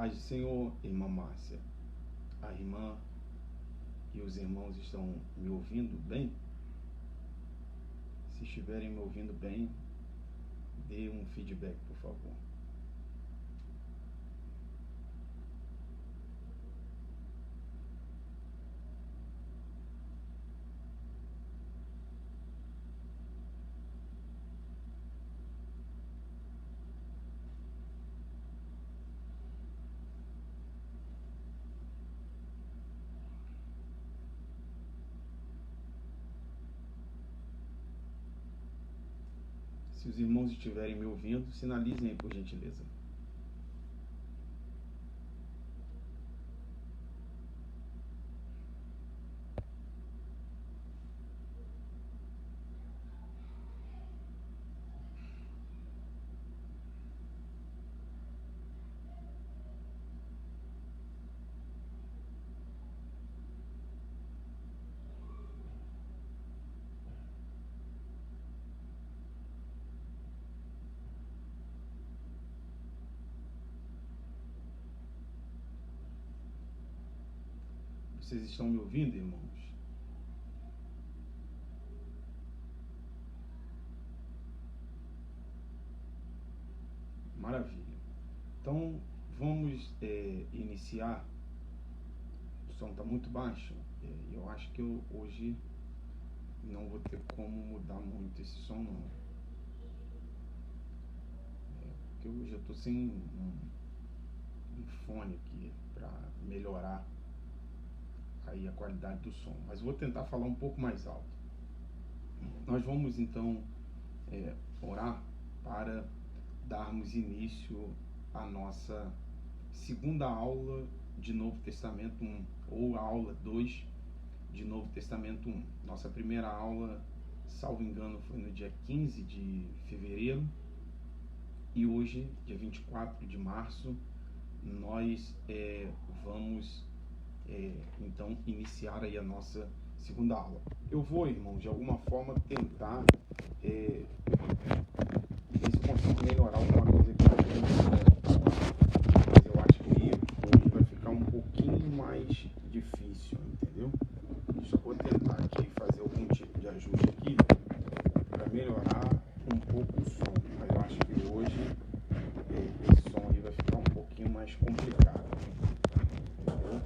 Paz do Senhor, irmã Márcia. A irmã e os irmãos estão me ouvindo bem? Se estiverem me ouvindo bem, dê um feedback, por favor. Se os irmãos estiverem me ouvindo, sinalizem aí, por gentileza. Vocês estão me ouvindo, irmãos? Maravilha. Então, vamos iniciar. O som está muito baixo. Eu acho que hoje não vou ter como mudar muito esse som, não. Porque hoje eu estou sem um fone aqui para melhorar aí a qualidade do som, mas vou tentar falar um pouco mais alto. Nós vamos então orar para darmos início à nossa segunda aula de Novo Testamento 1, ou a aula 2 de Novo Testamento 1. Nossa primeira aula, salvo engano, foi no dia 15 de fevereiro, e hoje, dia 24 de março, nós vamos então iniciar aí a nossa segunda aula. Eu vou, irmão, de alguma forma tentar ver se eu consigo melhorar alguma coisa aqui, mas eu acho que hoje vai ficar um pouquinho mais difícil, entendeu? Só vou tentar aqui fazer algum tipo de ajuste aqui para melhorar um pouco o som, mas eu acho que hoje esse som aí vai ficar um pouquinho mais complicado, entendeu?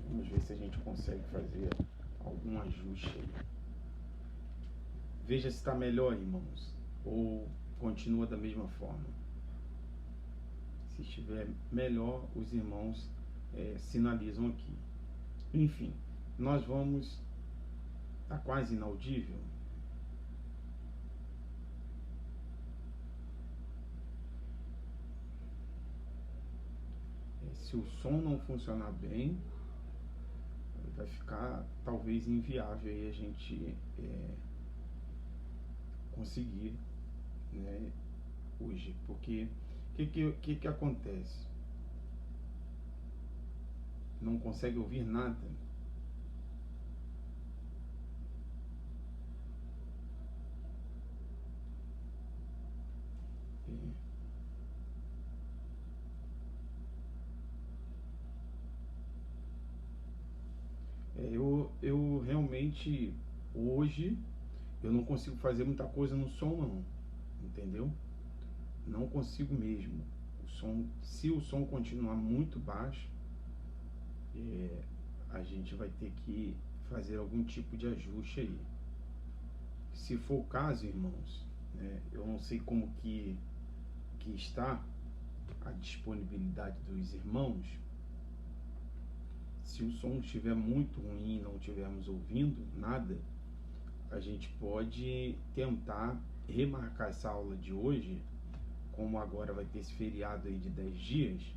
Vamos ver se a gente consegue fazer algum ajuste aí. Veja se está melhor, irmãos, ou continua da mesma forma. Se estiver melhor, os irmãos sinalizam aqui. Enfim, nós vamos... Está quase inaudível? Se o som não funcionar bem, vai ficar talvez inviável aí a gente conseguir, né, hoje, porque o que acontece? Não consegue ouvir nada. Eu realmente hoje eu não consigo fazer muita coisa no som, não, entendeu? Não consigo mesmo. Se o som continuar muito baixo, a gente vai ter que fazer algum tipo de ajuste aí. Se for o caso, irmãos, né, eu não sei como que está a disponibilidade dos irmãos. Se o som estiver muito ruim e não estivermos ouvindo nada, a gente pode tentar remarcar essa aula de hoje. Como agora vai ter esse feriado aí de 10 dias,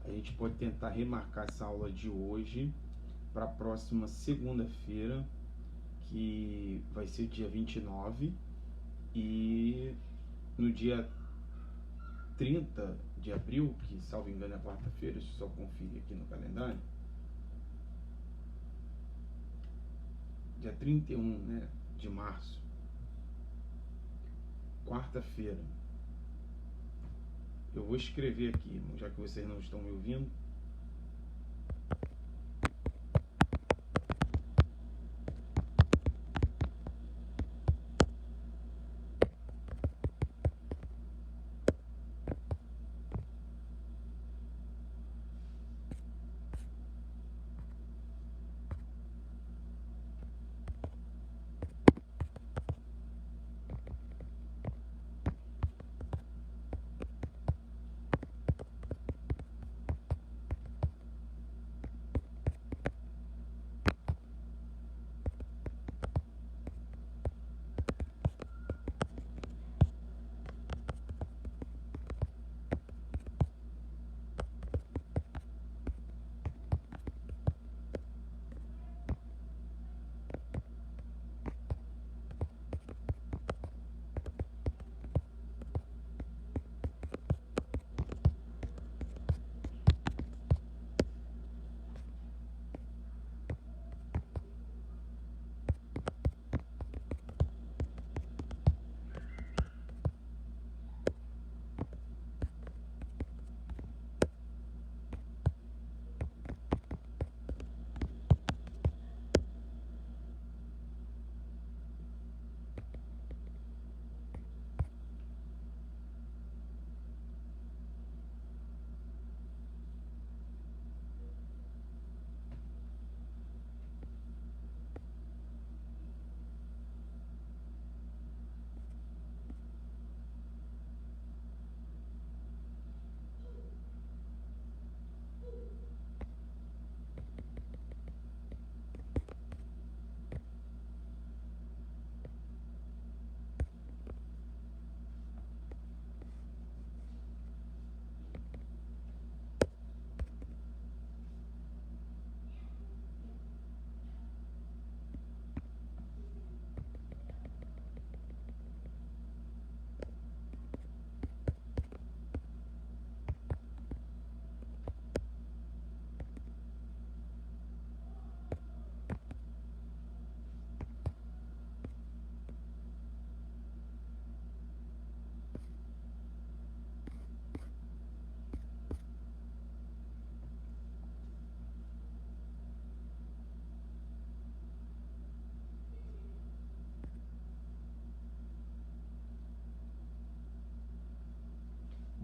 a gente pode tentar remarcar essa aula de hoje para a próxima segunda-feira, que vai ser dia 29, e no dia 30 de abril, que salvo engano é quarta-feira, deixa eu só conferir aqui no calendário, dia 31, né, de março, quarta-feira, Eu vou escrever aqui, já que vocês não estão me ouvindo.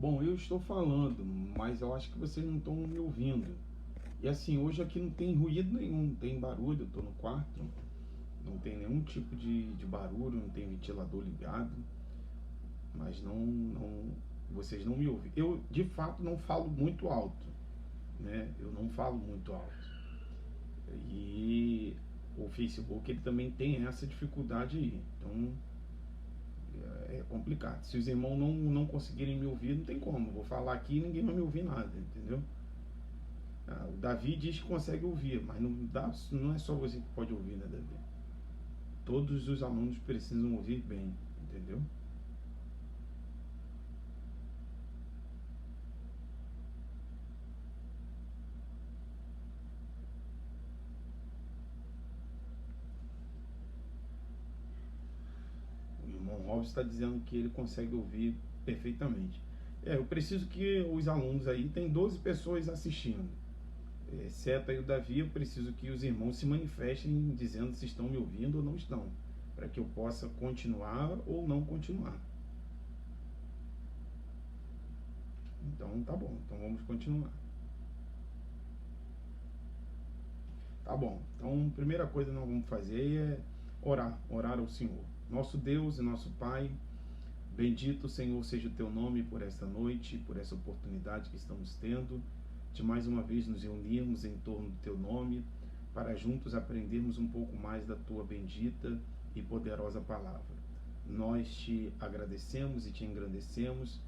Bom, eu estou falando, mas eu acho que vocês não estão me ouvindo. E assim, hoje aqui não tem ruído nenhum, não tem barulho, eu estou no quarto, não tem nenhum tipo de barulho, não tem ventilador ligado, mas vocês não me ouvem. Eu, de fato, não falo muito alto, né? Eu não falo muito alto. E o Facebook, ele também tem essa dificuldade aí, então é complicado. Se os irmãos não conseguirem me ouvir, não tem como. Vou falar aqui e ninguém vai me ouvir nada, entendeu? O Davi diz que consegue ouvir, mas não é só você que pode ouvir, né, Davi? Todos os alunos precisam ouvir bem, entendeu? O irmão Robson está dizendo que ele consegue ouvir perfeitamente. Eu preciso que os alunos aí, tem 12 pessoas assistindo. Exceto aí o Davi, eu preciso que os irmãos se manifestem dizendo se estão me ouvindo ou não estão, para que eu possa continuar ou não continuar. Então tá bom, então vamos continuar. Tá bom, então a primeira coisa que nós vamos fazer é orar ao Senhor. Nosso Deus e nosso Pai, bendito, Senhor, seja o teu nome por esta noite, por essa oportunidade que estamos tendo de mais uma vez nos reunirmos em torno do teu nome, para juntos aprendermos um pouco mais da tua bendita e poderosa palavra. Nós te agradecemos e te engrandecemos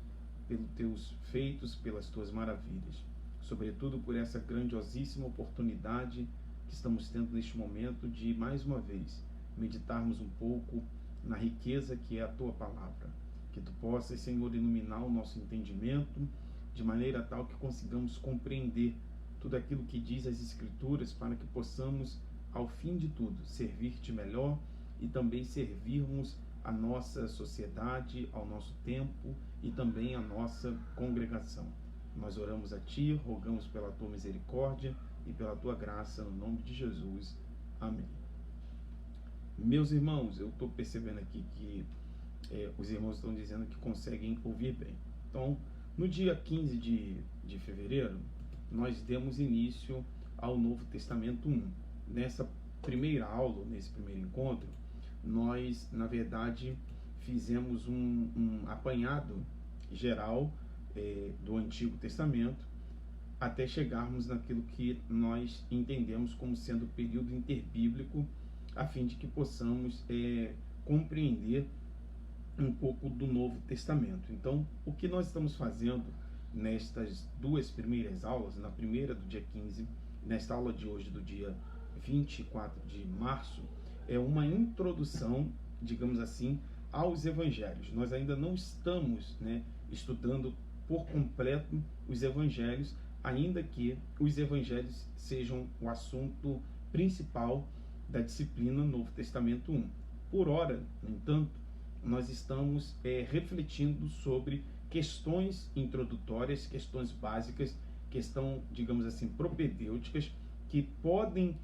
pelos teus feitos, pelas tuas maravilhas, sobretudo por essa grandiosíssima oportunidade que estamos tendo neste momento de, mais uma vez, meditarmos um pouco na riqueza que é a tua palavra. Que tu possas, Senhor, iluminar o nosso entendimento, de maneira tal que consigamos compreender tudo aquilo que diz as Escrituras, para que possamos, ao fim de tudo, servir-te melhor e também servirmos a nossa sociedade, ao nosso tempo e também a nossa congregação. Nós oramos a Ti, rogamos pela Tua misericórdia e pela Tua graça, no nome de Jesus. Amém. Meus irmãos, eu estou percebendo aqui que os irmãos estão dizendo que conseguem ouvir bem. Então, no dia 15 de fevereiro, nós demos início ao Novo Testamento 1. Nessa primeira aula, nesse primeiro encontro, nós, na verdade, fizemos um apanhado geral do Antigo Testamento, até chegarmos naquilo que nós entendemos como sendo o período interbíblico, a fim de que possamos compreender um pouco do Novo Testamento. Então, o que nós estamos fazendo nestas duas primeiras aulas, na primeira do dia 15, nesta aula de hoje do dia 24 de março, é uma introdução, digamos assim, aos evangelhos. Nós ainda não estamos estudando por completo os evangelhos, ainda que os evangelhos sejam o assunto principal da disciplina Novo Testamento 1. Por ora, no entanto, nós estamos refletindo sobre questões introdutórias, questões básicas, questões, digamos assim, propedêuticas, que podem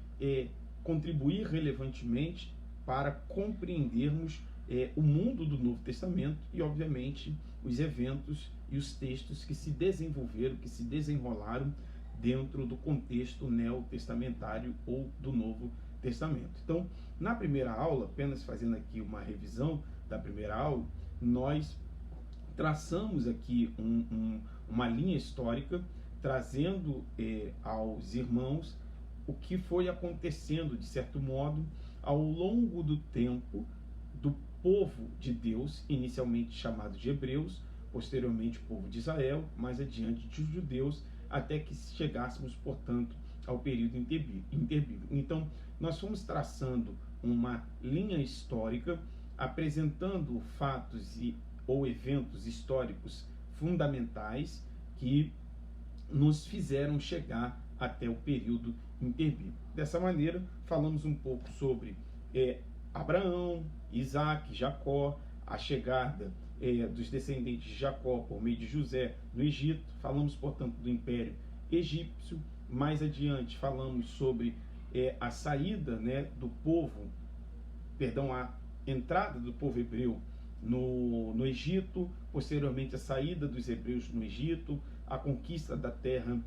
contribuir relevantemente para compreendermos o mundo do Novo Testamento e, obviamente, os eventos e os textos que se desenvolveram, que se desenrolaram dentro do contexto neotestamentário ou do Novo Testamento. Então, na primeira aula, apenas fazendo aqui uma revisão da primeira aula, nós traçamos aqui uma linha histórica, trazendo aos irmãos o que foi acontecendo, de certo modo, ao longo do tempo do povo de Deus, inicialmente chamado de hebreus, posteriormente o povo de Israel, mais adiante de judeus, até que chegássemos, portanto, ao período interbíblico. Então, nós fomos traçando uma linha histórica, apresentando fatos ou eventos históricos fundamentais que nos fizeram chegar até o período interbíblico. Dessa maneira, falamos um pouco sobre Abraão, Isaac, Jacó, a chegada dos descendentes de Jacó por meio de José no Egito. Falamos, portanto, do Império Egípcio. Mais adiante, falamos sobre a saída do povo, a entrada do povo hebreu no Egito, posteriormente a saída dos hebreus no Egito, a conquista da terra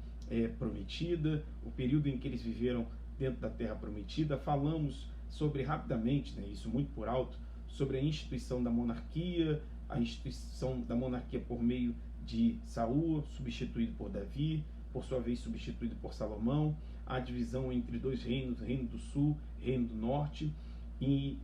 prometida, o período em que eles viveram dentro da terra prometida. Falamos sobre, rapidamente, isso muito por alto, sobre a instituição da monarquia, a instituição da monarquia por meio de Saul, substituído por Davi, por sua vez substituído por Salomão, a divisão entre dois reinos, Reino do Sul, Reino do Norte, e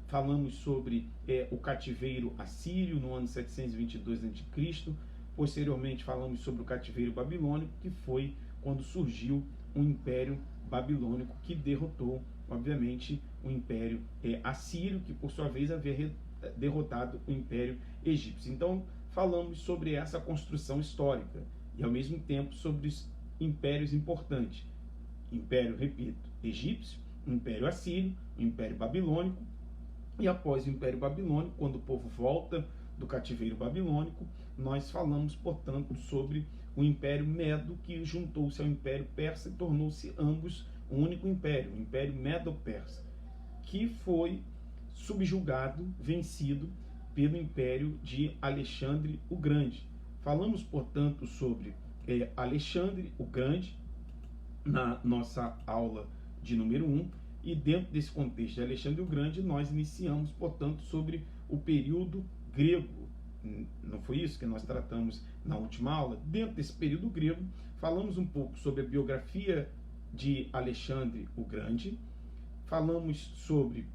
falamos sobre o cativeiro assírio no ano 722 a.C., posteriormente falamos sobre o cativeiro babilônico, que foi quando surgiu o Império Babilônico, que derrotou, obviamente, o Império Assírio, que por sua vez havia derrotado o Império Egípcio. Então, falamos sobre essa construção histórica e, ao mesmo tempo, sobre os impérios importantes. Império, repito, Egípcio, Império Assírio, Império Babilônico, e após o Império Babilônico, quando o povo volta do cativeiro babilônico, nós falamos, portanto, sobre o Império Medo, que juntou-se ao Império Persa e tornou-se ambos um único império, o Império Medo-Persa, que foi subjugado, vencido pelo Império de Alexandre o Grande. Falamos, portanto, sobre Alexandre o Grande na nossa aula de número 1, e dentro desse contexto de Alexandre o Grande, nós iniciamos, portanto, sobre o período grego. Não foi isso que nós tratamos na última aula? Dentro desse período grego, falamos um pouco sobre a biografia de Alexandre o Grande, falamos sobre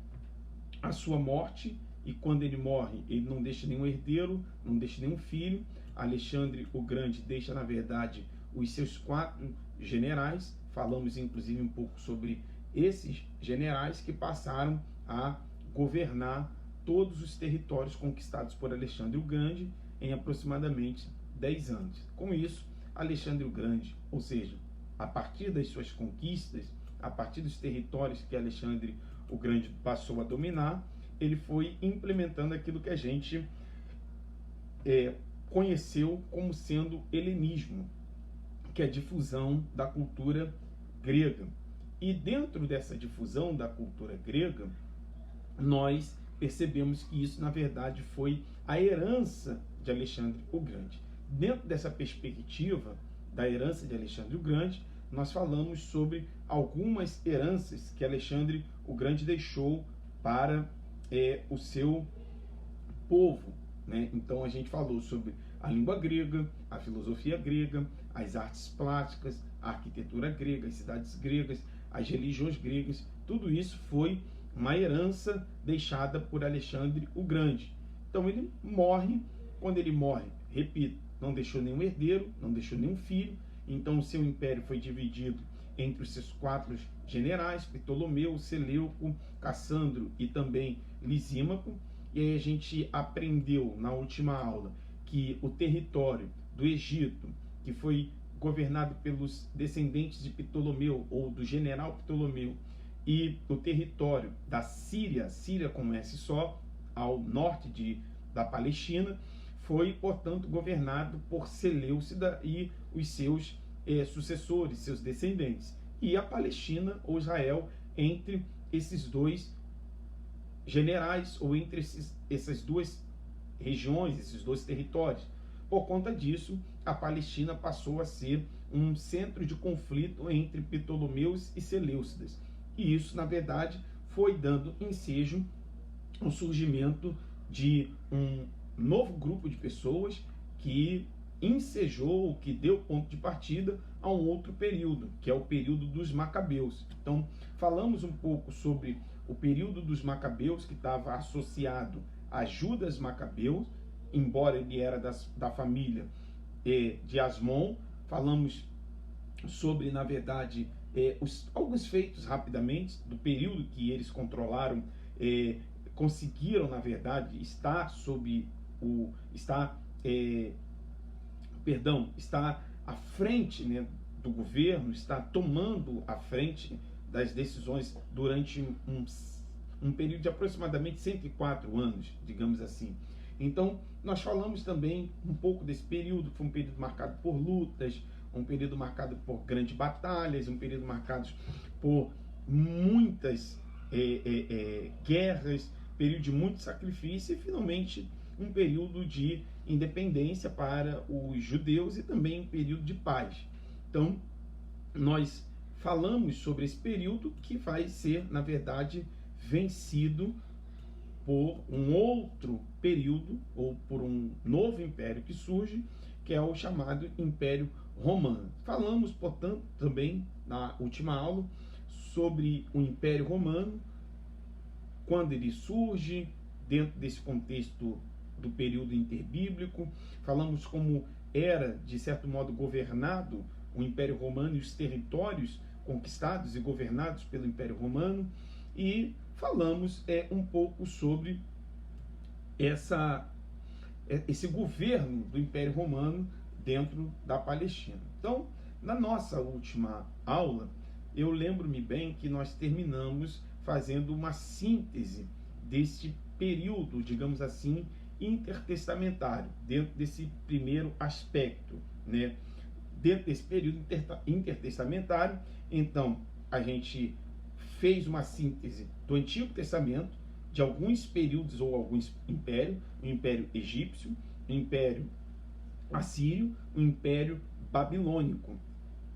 a sua morte, e quando ele morre, ele não deixa nenhum herdeiro, não deixa nenhum filho. Alexandre o Grande deixa, na verdade, os seus 4 generais. Falamos, inclusive, um pouco sobre esses generais que passaram a governar todos os territórios conquistados por Alexandre o Grande em aproximadamente 10 anos. Com isso, Alexandre o Grande, ou seja, a partir das suas conquistas, a partir dos territórios que Alexandre o Grande passou a dominar, ele foi implementando aquilo que a gente conheceu como sendo helenismo, que é a difusão da cultura grega. E dentro dessa difusão da cultura grega, nós percebemos que isso, na verdade, foi a herança de Alexandre o Grande. Dentro dessa perspectiva da herança de Alexandre o Grande, nós falamos sobre algumas heranças que Alexandre o Grande deixou para o seu povo, né? Então a gente falou sobre a língua grega, a filosofia grega, as artes plásticas, a arquitetura grega, as cidades gregas, as religiões gregas. Tudo isso foi uma herança deixada por Alexandre o Grande. Então ele morre. Quando ele morre, repito, não deixou nenhum herdeiro, não deixou nenhum filho. Então o seu império foi dividido entre os seus 4 generais, Ptolomeu, Seleuco, Cassandro e também Lisímaco. E aí a gente aprendeu na última aula que o território do Egito, que foi governado pelos descendentes de Ptolomeu, ou do general Ptolomeu, e o território da Síria, Síria com S só, ao norte da Palestina, foi, portanto, governado por Seleucida e os seus sucessores, seus descendentes. E a Palestina, ou Israel, entre esses 2 generais, ou entre essas 2 regiões, esses 2 territórios. Por conta disso, a Palestina passou a ser um centro de conflito entre Ptolomeus e Seleucidas. E isso, na verdade, foi dando ensejo ao surgimento de um novo grupo de pessoas que ensejou, que deu ponto de partida a um outro período, que é o período dos Macabeus. Então, falamos um pouco sobre o período dos Macabeus, que estava associado a Judas Macabeu, embora ele era da família de Asmon. Falamos sobre, na verdade, alguns feitos rapidamente do período que eles controlaram, conseguiram, na verdade, estar à frente, né, do governo, está tomando a frente das decisões durante um período de aproximadamente 104 anos, digamos assim. Então, nós falamos também um pouco desse período, que foi um período marcado por lutas, um período marcado por grandes batalhas, um período marcado por muitas guerras, período de muito sacrifício e, finalmente, um período de independência para os judeus e também um período de paz. Então, nós falamos sobre esse período que vai ser, na verdade, vencido por um outro período, ou por um novo império que surge, que é o chamado Império Romano. Falamos, portanto, também na última aula sobre o Império Romano, quando ele surge, dentro desse contexto do período interbíblico. Falamos como era, de certo modo, governado o Império Romano e os territórios conquistados e governados pelo Império Romano. E falamos um pouco sobre esse governo do Império Romano dentro da Palestina. Então, na nossa última aula, eu lembro-me bem que nós terminamos fazendo uma síntese deste período, digamos assim, intertestamentário, dentro desse primeiro aspecto, né? Dentro desse período intertestamentário, então, a gente fez uma síntese do Antigo Testamento, de alguns períodos ou alguns impérios: o Império Egípcio, o Império Assírio, o Império Babilônico.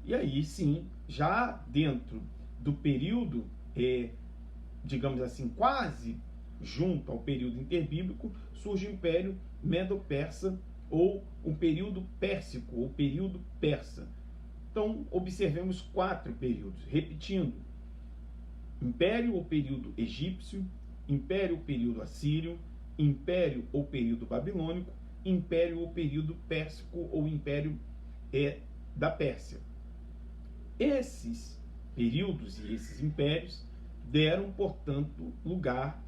E aí sim, já dentro do período, digamos assim, quase junto ao período interbíblico, surge o Império Medo-Persa, ou o período pérsico, ou período persa. Então, observemos 4 períodos, repetindo: Império ou período egípcio, Império ou período assírio, Império ou período babilônico, Império ou período pérsico, ou Império da Pérsia. Esses períodos e esses impérios deram, portanto, lugar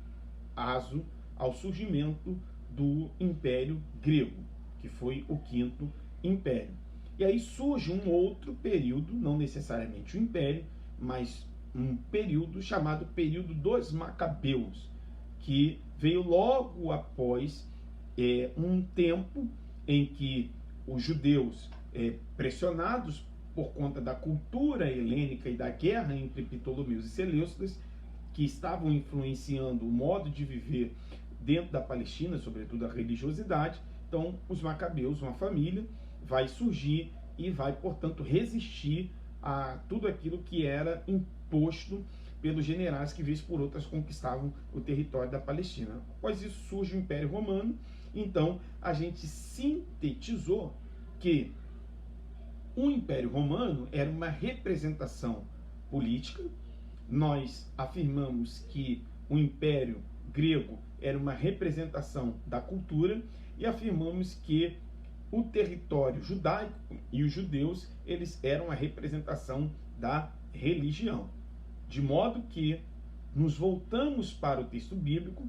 aso ao surgimento do Império Grego, que foi o 5º Império. E aí surge um outro período, não necessariamente um império, mas um período chamado período dos Macabeus, que veio logo após um tempo em que os judeus, pressionados por conta da cultura helênica e da guerra entre Ptolomeus e Seleucidas, que estavam influenciando o modo de viver dentro da Palestina, sobretudo a religiosidade. Então, os macabeus, uma família, vai surgir e vai, portanto, resistir a tudo aquilo que era imposto pelos generais que, vez por outras, conquistavam o território da Palestina. Após isso, surge o Império Romano. Então, a gente sintetizou que o Império Romano era uma representação política. Nós afirmamos que o Império Grego era uma representação da cultura e afirmamos que o território judaico e os judeus, eles eram a representação da religião. De modo que nos voltamos para o texto bíblico,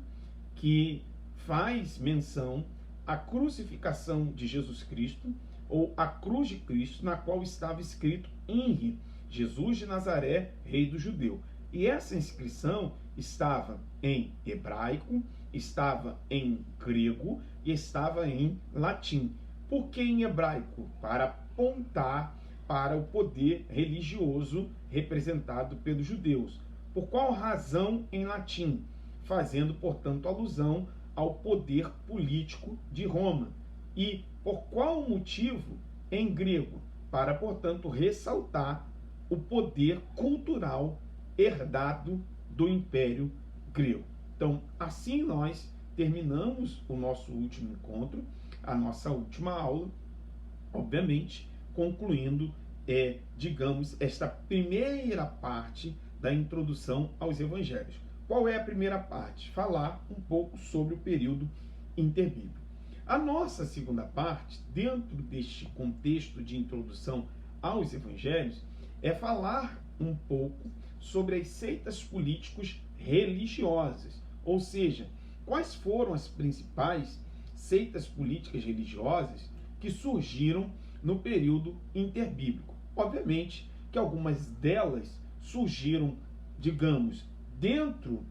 que faz menção à crucificação de Jesus Cristo, ou a cruz de Cristo, na qual estava escrito INRI, Jesus de Nazaré, Rei do Judeu. E essa inscrição estava em hebraico, estava em grego e estava em latim. Por que em hebraico? Para apontar para o poder religioso representado pelos judeus. Por qual razão em latim? Fazendo, portanto, alusão ao poder político de Roma. E por qual motivo em grego? Para, portanto, ressaltar o poder cultural herdado do Império Grego. Então, assim nós terminamos o nosso último encontro, a nossa última aula, obviamente, concluindo, digamos, esta primeira parte da introdução aos evangelhos. Qual é a primeira parte? Falar um pouco sobre o período interbíblico. A nossa segunda parte, dentro deste contexto de introdução aos evangelhos, é falar um pouco sobre as seitas políticos religiosas, ou seja, quais foram as principais seitas políticas religiosas que surgiram no período interbíblico. Obviamente que algumas delas surgiram, digamos, dentro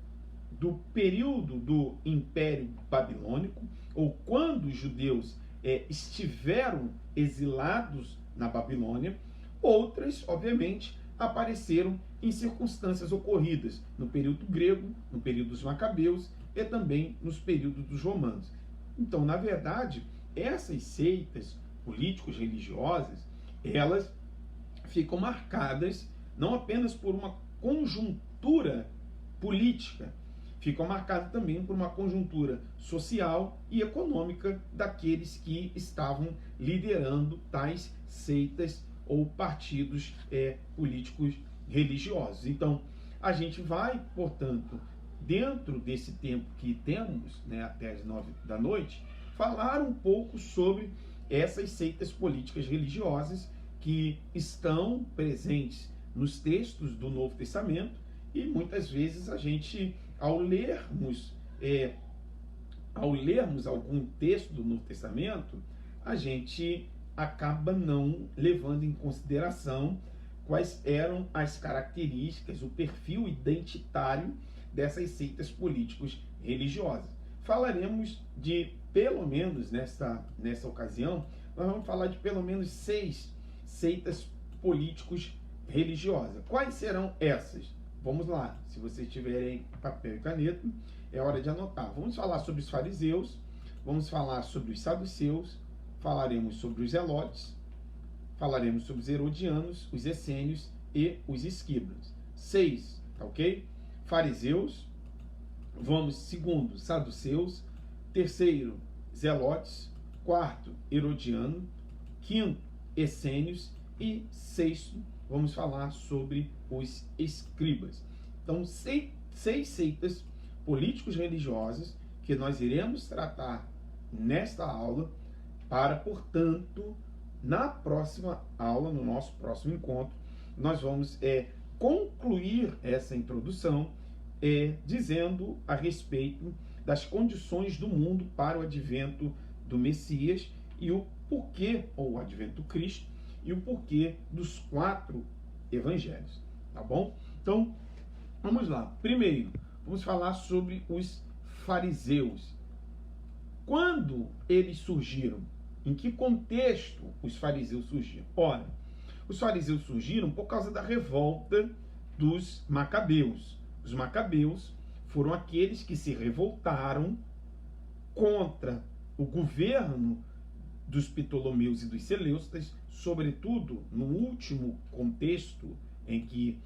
do período do Império Babilônico, ou quando os judeus estiveram exilados na Babilônia. Outras, obviamente, apareceram em circunstâncias ocorridas no período grego, no período dos macabeus e também nos períodos dos romanos. Então, na verdade, essas seitas políticos religiosas, elas ficam marcadas não apenas por uma conjuntura política, ficam marcadas também por uma conjuntura social e econômica daqueles que estavam liderando tais seitas ou partidos políticos religiosos. Então, a gente vai, portanto, dentro desse tempo que temos, até as 9 da noite, falar um pouco sobre essas seitas políticas religiosas que estão presentes nos textos do Novo Testamento, e muitas vezes a gente, ao lermos algum texto do Novo Testamento, a gente acaba não levando em consideração quais eram as características, o perfil identitário dessas seitas políticos religiosas. Falaremos de, pelo menos nessa ocasião, nós vamos falar de pelo menos 6 seitas políticos religiosas. Quais serão essas? Vamos lá, se vocês tiverem papel e caneta, é hora de anotar. Vamos falar sobre os fariseus, vamos falar sobre os saduceus, falaremos sobre os zelotes, falaremos sobre os herodianos, os essênios e os esquiblas. 6, tá ok? Fariseus, vamos segundo, saduceus, terceiro, zelotes, quarto, herodiano, quinto, essênios e sexto, vamos falar sobre os escribas. Então, 6 seitas políticos religiosas que nós iremos tratar nesta aula para, portanto, na próxima aula, no nosso próximo encontro, nós vamos concluir essa introdução dizendo a respeito das condições do mundo para o advento do Messias e o porquê, ou o advento do Cristo, e o porquê dos 4 evangelhos, tá bom? Então, vamos lá. Primeiro, vamos falar sobre os fariseus. Quando eles surgiram? Em que contexto os fariseus surgiram? Ora, os fariseus surgiram por causa da revolta dos macabeus. Os macabeus foram aqueles que se revoltaram contra o governo dos Ptolomeus e dos Seleucidas, sobretudo no último contexto em que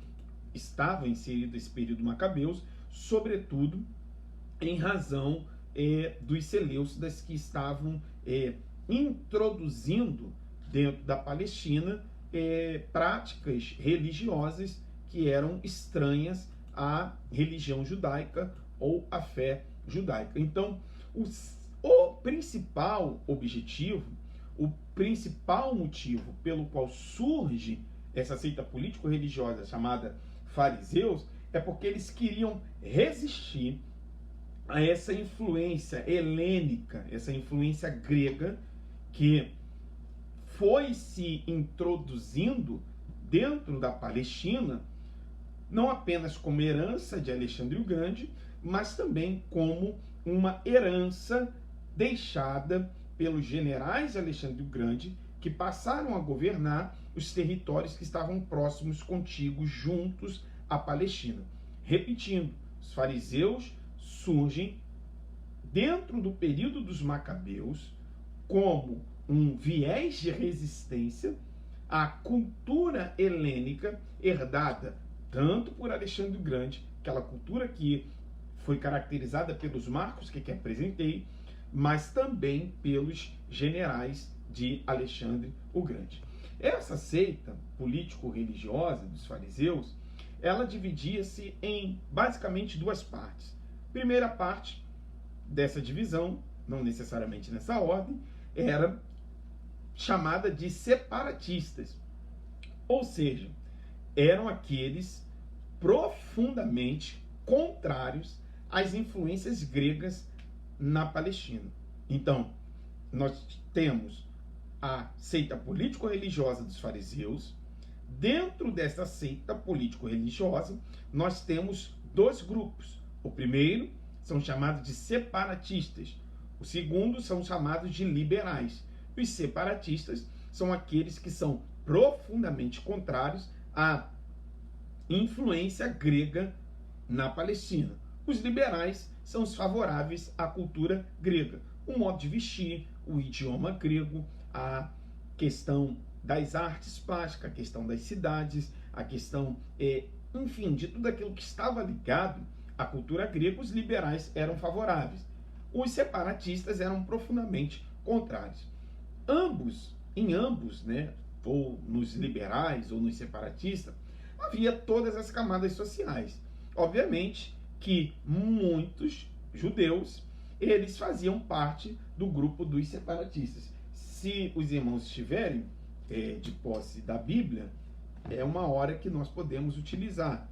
estava inserido esse período macabeus, sobretudo em razão dos Seleucidas que estavam introduzindo dentro da Palestina práticas religiosas que eram estranhas à religião judaica ou à fé judaica. Então, o principal objetivo, o principal motivo pelo qual surge essa seita político-religiosa chamada fariseus é porque eles queriam resistir a essa influência helênica, essa influência grega que foi se introduzindo dentro da Palestina, não apenas como herança de Alexandre o Grande, mas também como uma herança deixada pelos generais de Alexandre o Grande, que passaram a governar os territórios que estavam próximos, contíguos, juntos à Palestina. Repetindo, os fariseus surgem dentro do período dos macabeus como um viés de resistência à cultura helênica herdada tanto por Alexandre o Grande, aquela cultura que foi caracterizada pelos marcos que aqui apresentei, mas também pelos generais de Alexandre o Grande. Essa seita político-religiosa dos fariseus, ela dividia-se em basicamente duas partes. Primeira parte dessa divisão, não necessariamente nessa ordem, era chamada de separatistas, ou seja, eram aqueles profundamente contrários às influências gregas na Palestina. Então, nós temos a seita político-religiosa dos fariseus. Dentro dessa seita político-religiosa, nós temos dois grupos. O primeiro são chamados de separatistas. O segundo são chamados de liberais. Os separatistas são aqueles que são profundamente contrários à influência grega na Palestina. Os liberais são os favoráveis à cultura grega, o modo de vestir, o idioma grego, a questão das artes plásticas, a questão das cidades, a questão, enfim, de tudo aquilo que estava ligado à cultura grega. Os liberais eram favoráveis. Os separatistas eram profundamente contrários. Em ambos, né, ou nos liberais ou nos separatistas, havia todas as camadas sociais. Obviamente que muitos judeus, eles faziam parte do grupo dos separatistas. Se os irmãos estiverem de posse da Bíblia, é uma hora que nós podemos utilizar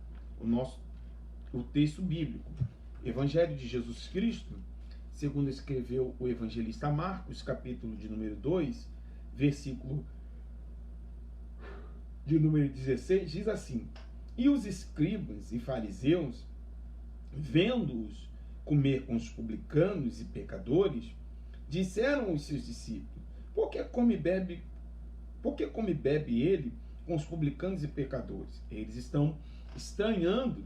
o texto bíblico. Evangelho de Jesus Cristo, segundo escreveu o evangelista Marcos, capítulo de número 2, versículo de número 16, diz assim: e os escribas e fariseus, vendo-os comer com os publicanos e pecadores, disseram aos seus discípulos: por que come e bebe ele com os publicanos e pecadores? Eles estão estranhando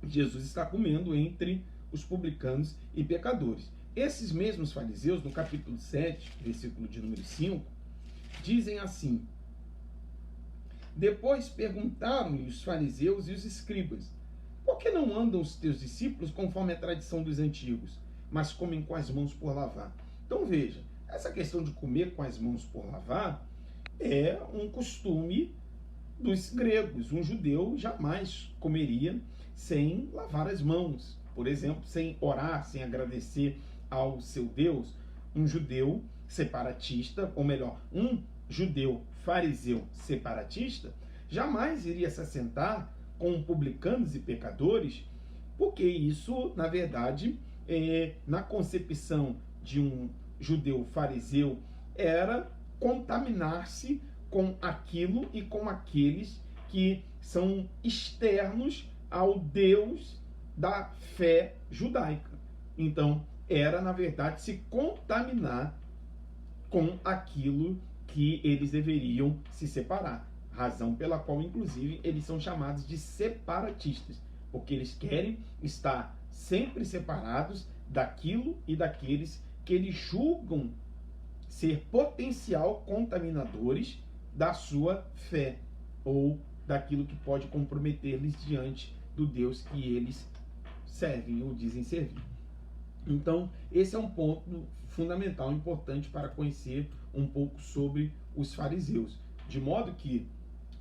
Jesus está comendo entre os publicanos e pecadores. Esses mesmos fariseus, no capítulo 7, versículo de número 5, dizem assim: depois perguntaram-lhe os fariseus e os escribas: por que não andam os teus discípulos conforme a tradição dos antigos, mas comem com as mãos por lavar? Então veja, essa questão de comer com as mãos por lavar é um costume dos gregos. Um judeu jamais comeria sem lavar as mãos, por exemplo, sem orar, sem agradecer ao seu Deus. Um judeu separatista, ou melhor, um judeu fariseu separatista, jamais iria se assentar com publicanos e pecadores, porque isso, na verdade, na concepção de um judeu fariseu, era contaminar-se com aquilo e com aqueles que são externos ao Deus da fé judaica. Então, era, na verdade, se contaminar com aquilo que eles deveriam se separar. Razão pela qual, inclusive, eles são chamados de separatistas, porque eles querem estar sempre separados daquilo e daqueles que eles julgam ser potencial contaminadores da sua fé, ou daquilo que pode comprometer-lhes diante do Deus que eles servem ou dizem servir. Então, esse é um ponto fundamental, importante para conhecer um pouco sobre os fariseus. De modo que,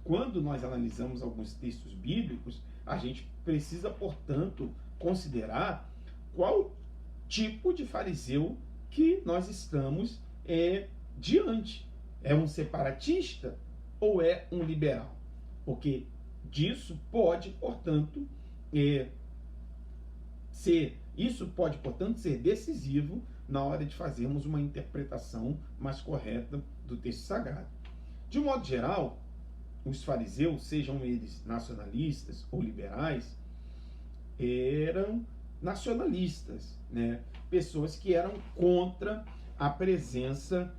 quando nós analisamos alguns textos bíblicos, a gente precisa, portanto, considerar qual tipo de fariseu que nós estamos diante. É um separatista ou é um liberal? Porque disso pode, portanto, ser decisivo na hora de fazermos uma interpretação mais correta do texto sagrado. De um modo geral, os fariseus, sejam eles nacionalistas ou liberais, eram nacionalistas, né? Pessoas que eram contra a presença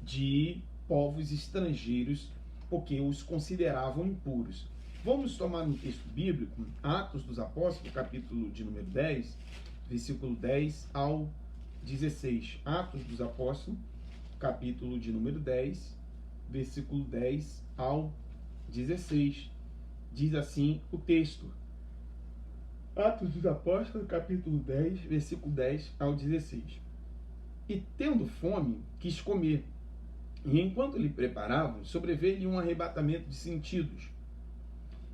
de povos estrangeiros, porque os consideravam impuros. Vamos tomar um texto bíblico, Atos dos Apóstolos, capítulo de número 10, versículo 10 ao 16. Atos dos Apóstolos, capítulo de número 10, versículo 10 ao 16. Diz assim o texto. Atos dos Apóstolos, capítulo 10, versículo 10 ao 16. E tendo fome, quis comer. E enquanto lhe preparavam, sobreveio-lhe um arrebatamento de sentidos.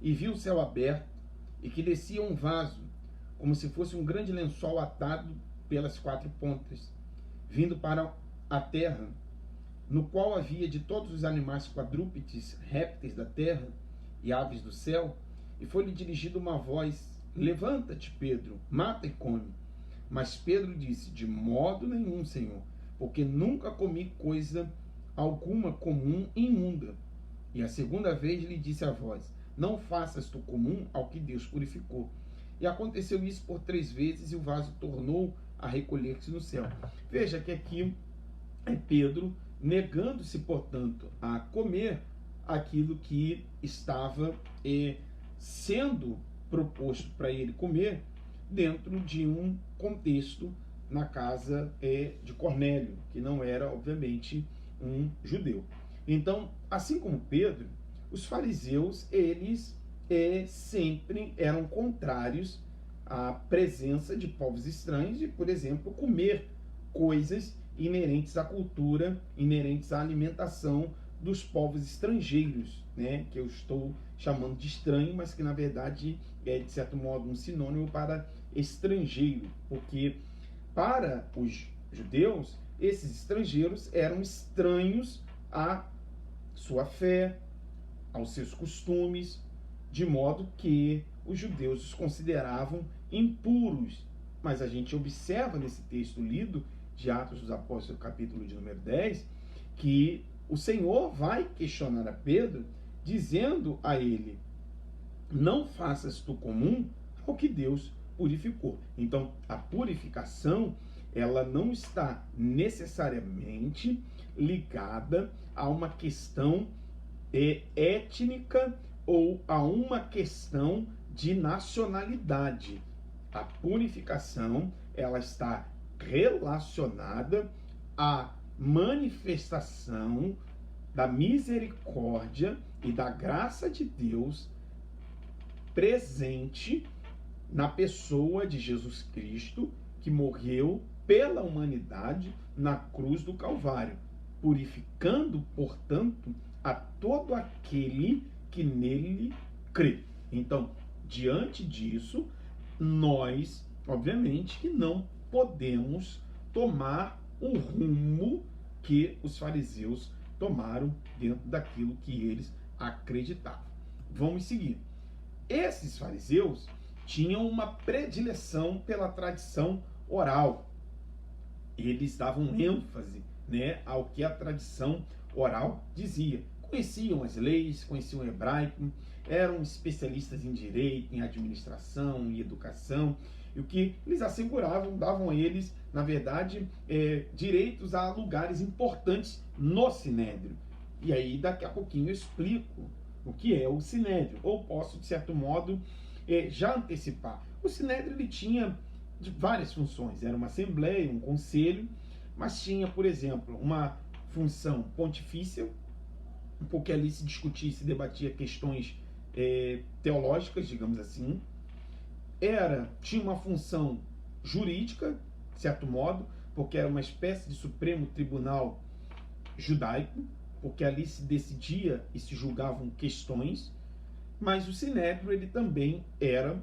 E viu o céu aberto, e que descia um vaso, como se fosse um grande lençol atado pelas quatro pontas, vindo para a terra, no qual havia de todos os animais quadrúpedes, répteis da terra e aves do céu, e foi-lhe dirigida uma voz: levanta-te, Pedro, mata e come. Mas Pedro disse: de modo nenhum, Senhor, porque nunca comi coisa alguma comum e imunda. E a segunda vez lhe disse a voz: não faças tu comum ao que Deus purificou. E aconteceu isso por 3 vezes, e o vaso tornou a recolher-se no céu. Veja que aqui é Pedro negando-se, portanto, a comer aquilo que estava sendo proposto para ele comer dentro de um contexto na casa de Cornélio, que não era, obviamente, um judeu. Então, assim como Pedro, os fariseus, eles sempre eram contrários à presença de povos estranhos e, por exemplo, comer coisas inerentes à cultura, inerentes à alimentação dos povos estrangeiros, né? Que eu estou chamando de estranho, mas que na verdade é, de certo modo, um sinônimo para estrangeiro, porque para os judeus, esses estrangeiros eram estranhos à sua fé, aos seus costumes, de modo que os judeus os consideravam impuros. Mas a gente observa nesse texto lido de Atos dos Apóstolos, capítulo de número 10, que o Senhor vai questionar a Pedro, dizendo a ele: não faças tu comum ao que Deus purificou. Então, a purificação, ela não está necessariamente ligada a uma questão étnica ou a uma questão de nacionalidade. A purificação, ela está relacionada à manifestação da misericórdia e da graça de Deus presente na pessoa de Jesus Cristo, que morreu pela humanidade na cruz do Calvário, purificando, portanto, a todo aquele que nele crê. Então, diante disso, nós, obviamente, que não podemos tomar o rumo que os fariseus tomaram dentro daquilo que eles acreditavam. Vamos seguir. Esses fariseus tinham uma predileção pela tradição oral. Eles davam ênfase, né, ao que a tradição oral dizia. Conheciam as leis, conheciam o hebraico, eram especialistas em direito, em administração, em educação. E o que eles asseguravam, davam a eles, na verdade, direitos a lugares importantes no Sinédrio. E aí, daqui a pouquinho, eu explico o que é o Sinédrio, ou posso, de certo modo, já antecipar. O Sinédrio ele tinha várias funções, era uma assembleia, um conselho, mas tinha, por exemplo, uma função pontifícia, porque ali se discutia e se debatia questões teológicas, digamos assim. Tinha uma função jurídica, de certo modo, porque era uma espécie de Supremo Tribunal judaico, porque ali se decidia e se julgavam questões, mas o Sinédrio ele também era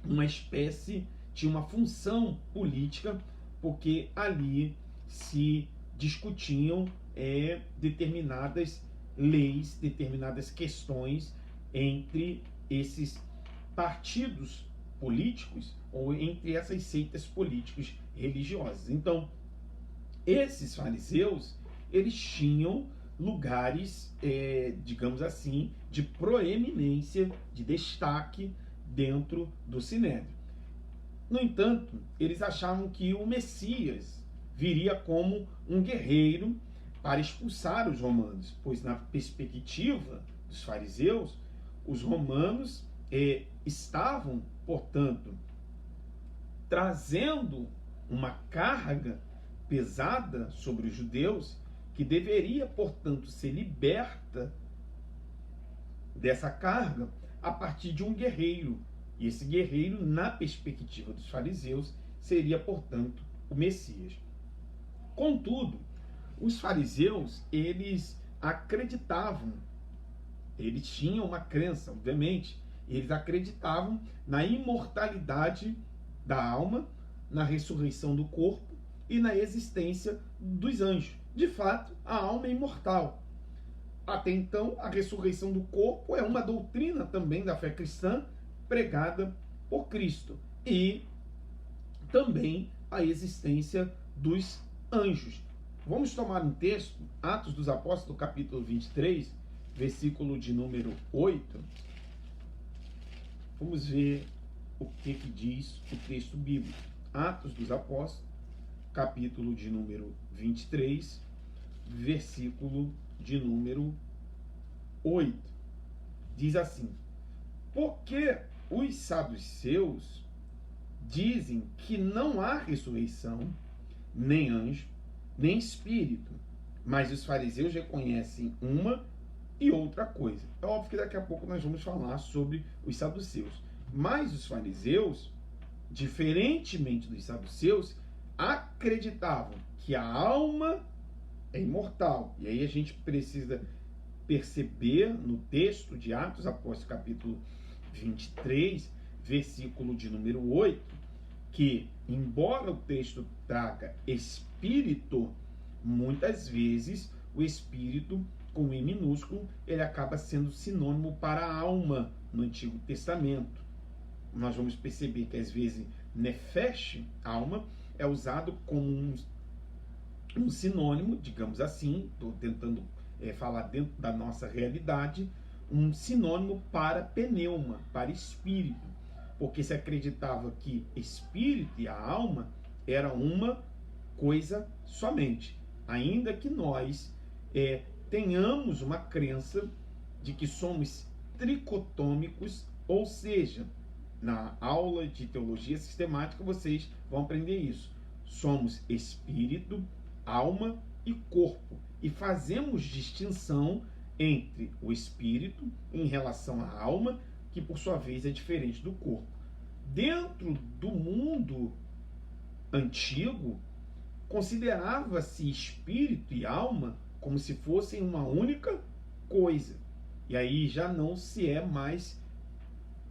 uma espécie, tinha uma função política, porque ali se discutiam determinadas leis, determinadas questões entre esses partidos políticos ou entre essas seitas políticas religiosas. Então, esses fariseus, eles tinham lugares, digamos assim, de proeminência, de destaque dentro do Sinédrio. No entanto, eles achavam que o Messias viria como um guerreiro para expulsar os romanos, pois na perspectiva dos fariseus, os romanos estavam, portanto, trazendo uma carga pesada sobre os judeus que deveria, portanto, ser liberta dessa carga a partir de um guerreiro. E esse guerreiro, na perspectiva dos fariseus, seria, portanto, o Messias. Contudo, os fariseus, eles acreditavam, eles tinham uma crença, obviamente, eles acreditavam na imortalidade da alma, na ressurreição do corpo e na existência dos anjos. De fato, a alma é imortal. Até então, a ressurreição do corpo é uma doutrina também da fé cristã pregada por Cristo. E também a existência dos anjos. Vamos tomar um texto, Atos dos Apóstolos, capítulo 23, versículo de número 8. Vamos ver o que diz o texto bíblico. Atos dos Apóstolos, capítulo de número 23, versículo de número 8. Diz assim: porque os saduceus dizem que não há ressurreição, nem anjo, nem espírito, mas os fariseus reconhecem uma e outra coisa. É óbvio que daqui a pouco nós vamos falar sobre os saduceus. Mas os fariseus, diferentemente dos saduceus, acreditavam que a alma é imortal. E aí a gente precisa perceber no texto de Atos Apóstolos, capítulo 23, versículo de número 8, que, embora o texto traga espírito, muitas vezes o espírito, com I minúsculo, ele acaba sendo sinônimo para a alma no Antigo Testamento. Nós vamos perceber que, às vezes, nefesh, alma, é usado como um sinônimo, digamos assim, estou tentando falar dentro da nossa realidade, um sinônimo para pneuma, para espírito, porque se acreditava que espírito e a alma era uma coisa somente, ainda que nós tenhamos uma crença de que somos tricotômicos, ou seja, na aula de teologia sistemática vocês vão aprender isso. Somos espírito, alma e corpo, e fazemos distinção entre o espírito em relação à alma, que por sua vez é diferente do corpo. Dentro do mundo antigo, considerava-se espírito e alma como se fossem uma única coisa. E aí já não se é mais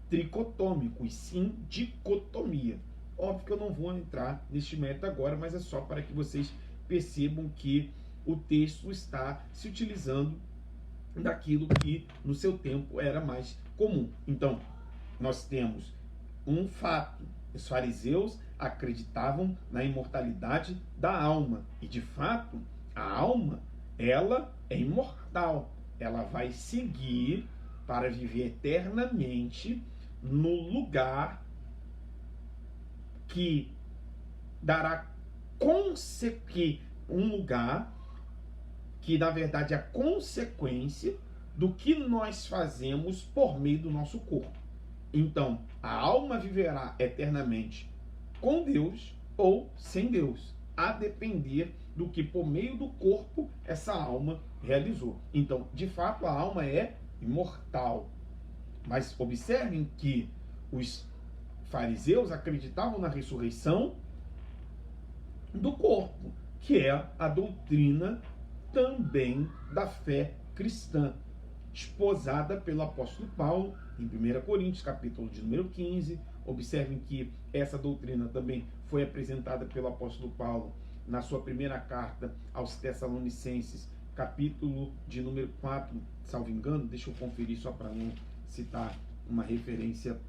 tricotômico, e sim dicotomia. Óbvio que eu não vou entrar neste mérito agora, mas é só para que vocês percebam que o texto está se utilizando daquilo que no seu tempo era mais comum. Então, nós temos um fato: os fariseus acreditavam na imortalidade da alma, e de fato a alma, ela é imortal, ela vai seguir para viver eternamente no lugar que dará um lugar que, na verdade, é a consequência do que nós fazemos por meio do nosso corpo. Então, a alma viverá eternamente com Deus ou sem Deus, a depender do que por meio do corpo essa alma realizou. Então, de fato, a alma é imortal. Mas observem que os fariseus acreditavam na ressurreição do corpo, que é a doutrina também da fé cristã, esposada pelo apóstolo Paulo em 1 Coríntios, capítulo de número 15. Observem que essa doutrina também foi apresentada pelo apóstolo Paulo na sua primeira carta aos Tessalonicenses, capítulo de número 4, salvo engano, deixa eu conferir só para não citar uma referência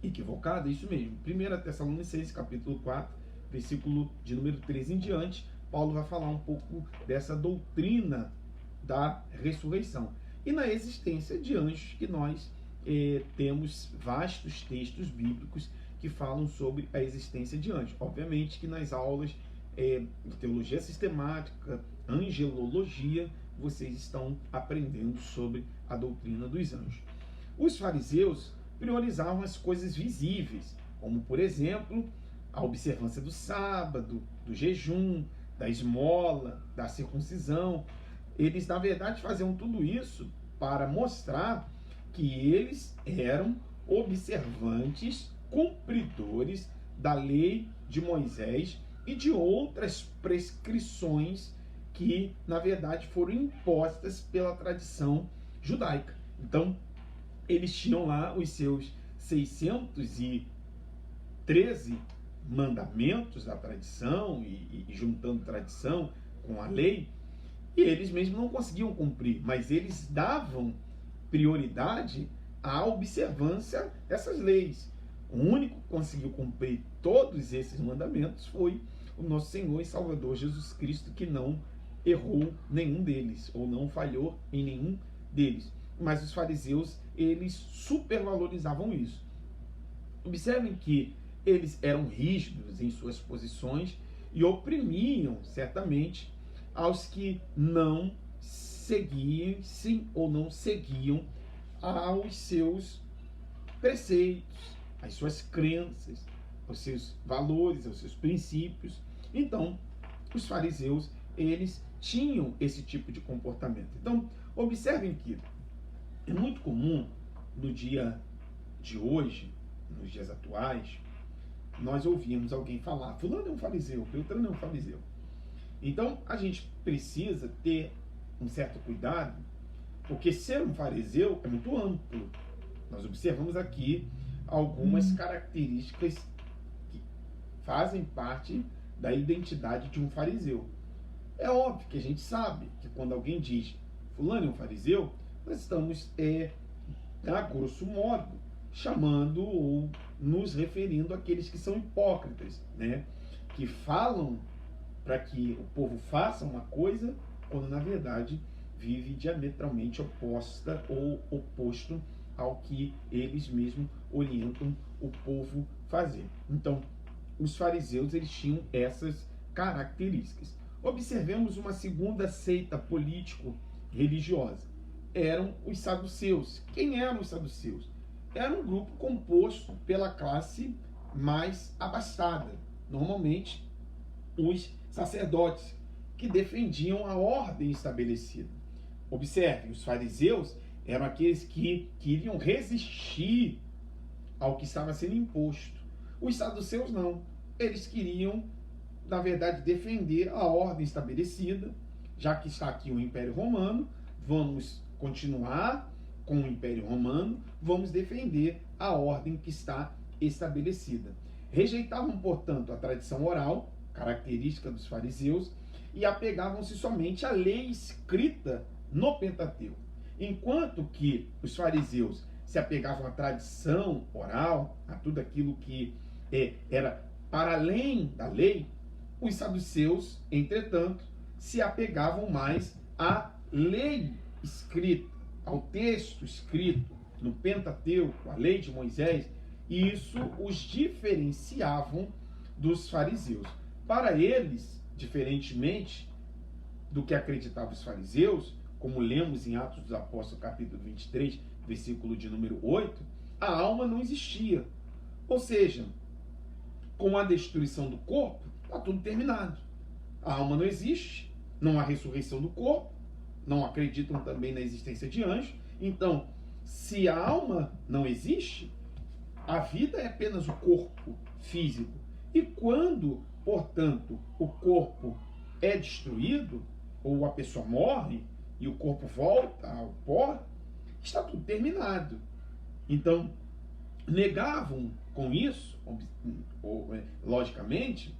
equivocada, isso mesmo, 1 Tessalonicenses, capítulo 4, versículo de número 13 em diante, Paulo vai falar um pouco dessa doutrina da ressurreição. E na existência de anjos, que nós temos vastos textos bíblicos que falam sobre a existência de anjos. Obviamente que nas aulas de teologia sistemática, angelologia, vocês estão aprendendo sobre a doutrina dos anjos. Os fariseus priorizavam as coisas visíveis, como, por exemplo, a observância do sábado, do jejum, da esmola, da circuncisão. Eles, na verdade, faziam tudo isso para mostrar que eles eram observantes, cumpridores da lei de Moisés e de outras prescrições que, na verdade, foram impostas pela tradição judaica. Então, eles tinham lá os seus 613 mandamentos da tradição, e juntando tradição com a lei, e eles mesmos não conseguiam cumprir, mas eles davam prioridade à observância dessas leis. O único que conseguiu cumprir todos esses mandamentos foi o nosso Senhor e Salvador Jesus Cristo, que não errou nenhum deles, ou não falhou em nenhum deles. Mas os fariseus, eles supervalorizavam isso. Observem que eles eram rígidos em suas posições e oprimiam, certamente, aos que não seguissem ou não seguiam aos seus preceitos, às suas crenças, aos seus valores, aos seus princípios. Então, os fariseus, eles tinham esse tipo de comportamento. Então, observem que é muito comum no dia de hoje, nos dias atuais, nós ouvimos alguém falar: fulano é um fariseu, Beltrano é um fariseu. Então, a gente precisa ter um certo cuidado, porque ser um fariseu é muito amplo. Nós observamos aqui algumas características que fazem parte da identidade de um fariseu. É óbvio que a gente sabe que quando alguém diz fulano é um fariseu, nós estamos, a grosso modo, chamando ou nos referindo àqueles que são hipócritas, né? Que falam para que o povo faça uma coisa, quando na verdade vive diametralmente oposta ou oposto ao que eles mesmos orientam o povo fazer. Então, os fariseus, eles tinham essas características. Observemos uma segunda seita político-religiosa. Eram os saduceus. Quem eram os saduceus? Era um grupo composto pela classe mais abastada, normalmente os sacerdotes, que defendiam a ordem estabelecida. Observe, os fariseus eram aqueles que queriam resistir ao que estava sendo imposto. Os saduceus não. Eles queriam, na verdade, defender a ordem estabelecida. Já que está aqui o Império Romano, vamos continuar com o Império Romano, vamos defender a ordem que está estabelecida. Rejeitavam, portanto, a tradição oral, característica dos fariseus, e apegavam-se somente à lei escrita no Pentateuco. Enquanto que os fariseus se apegavam à tradição oral, a tudo aquilo que era para além da lei, os saduceus, entretanto, se apegavam mais à lei escrita, ao texto escrito no Pentateuco, a lei de Moisés, e isso os diferenciavam dos fariseus. Para eles, diferentemente do que acreditavam os fariseus, como lemos em Atos dos Apóstolos, capítulo 23, versículo de número 8, a alma não existia. Ou seja, com a destruição do corpo, está tudo terminado. A alma não existe, não há ressurreição do corpo, não acreditam também na existência de anjos. Então, se a alma não existe, a vida é apenas o corpo físico. E quando, portanto, o corpo é destruído, ou a pessoa morre e o corpo volta ao pó, está tudo terminado. Então, negavam com isso, logicamente,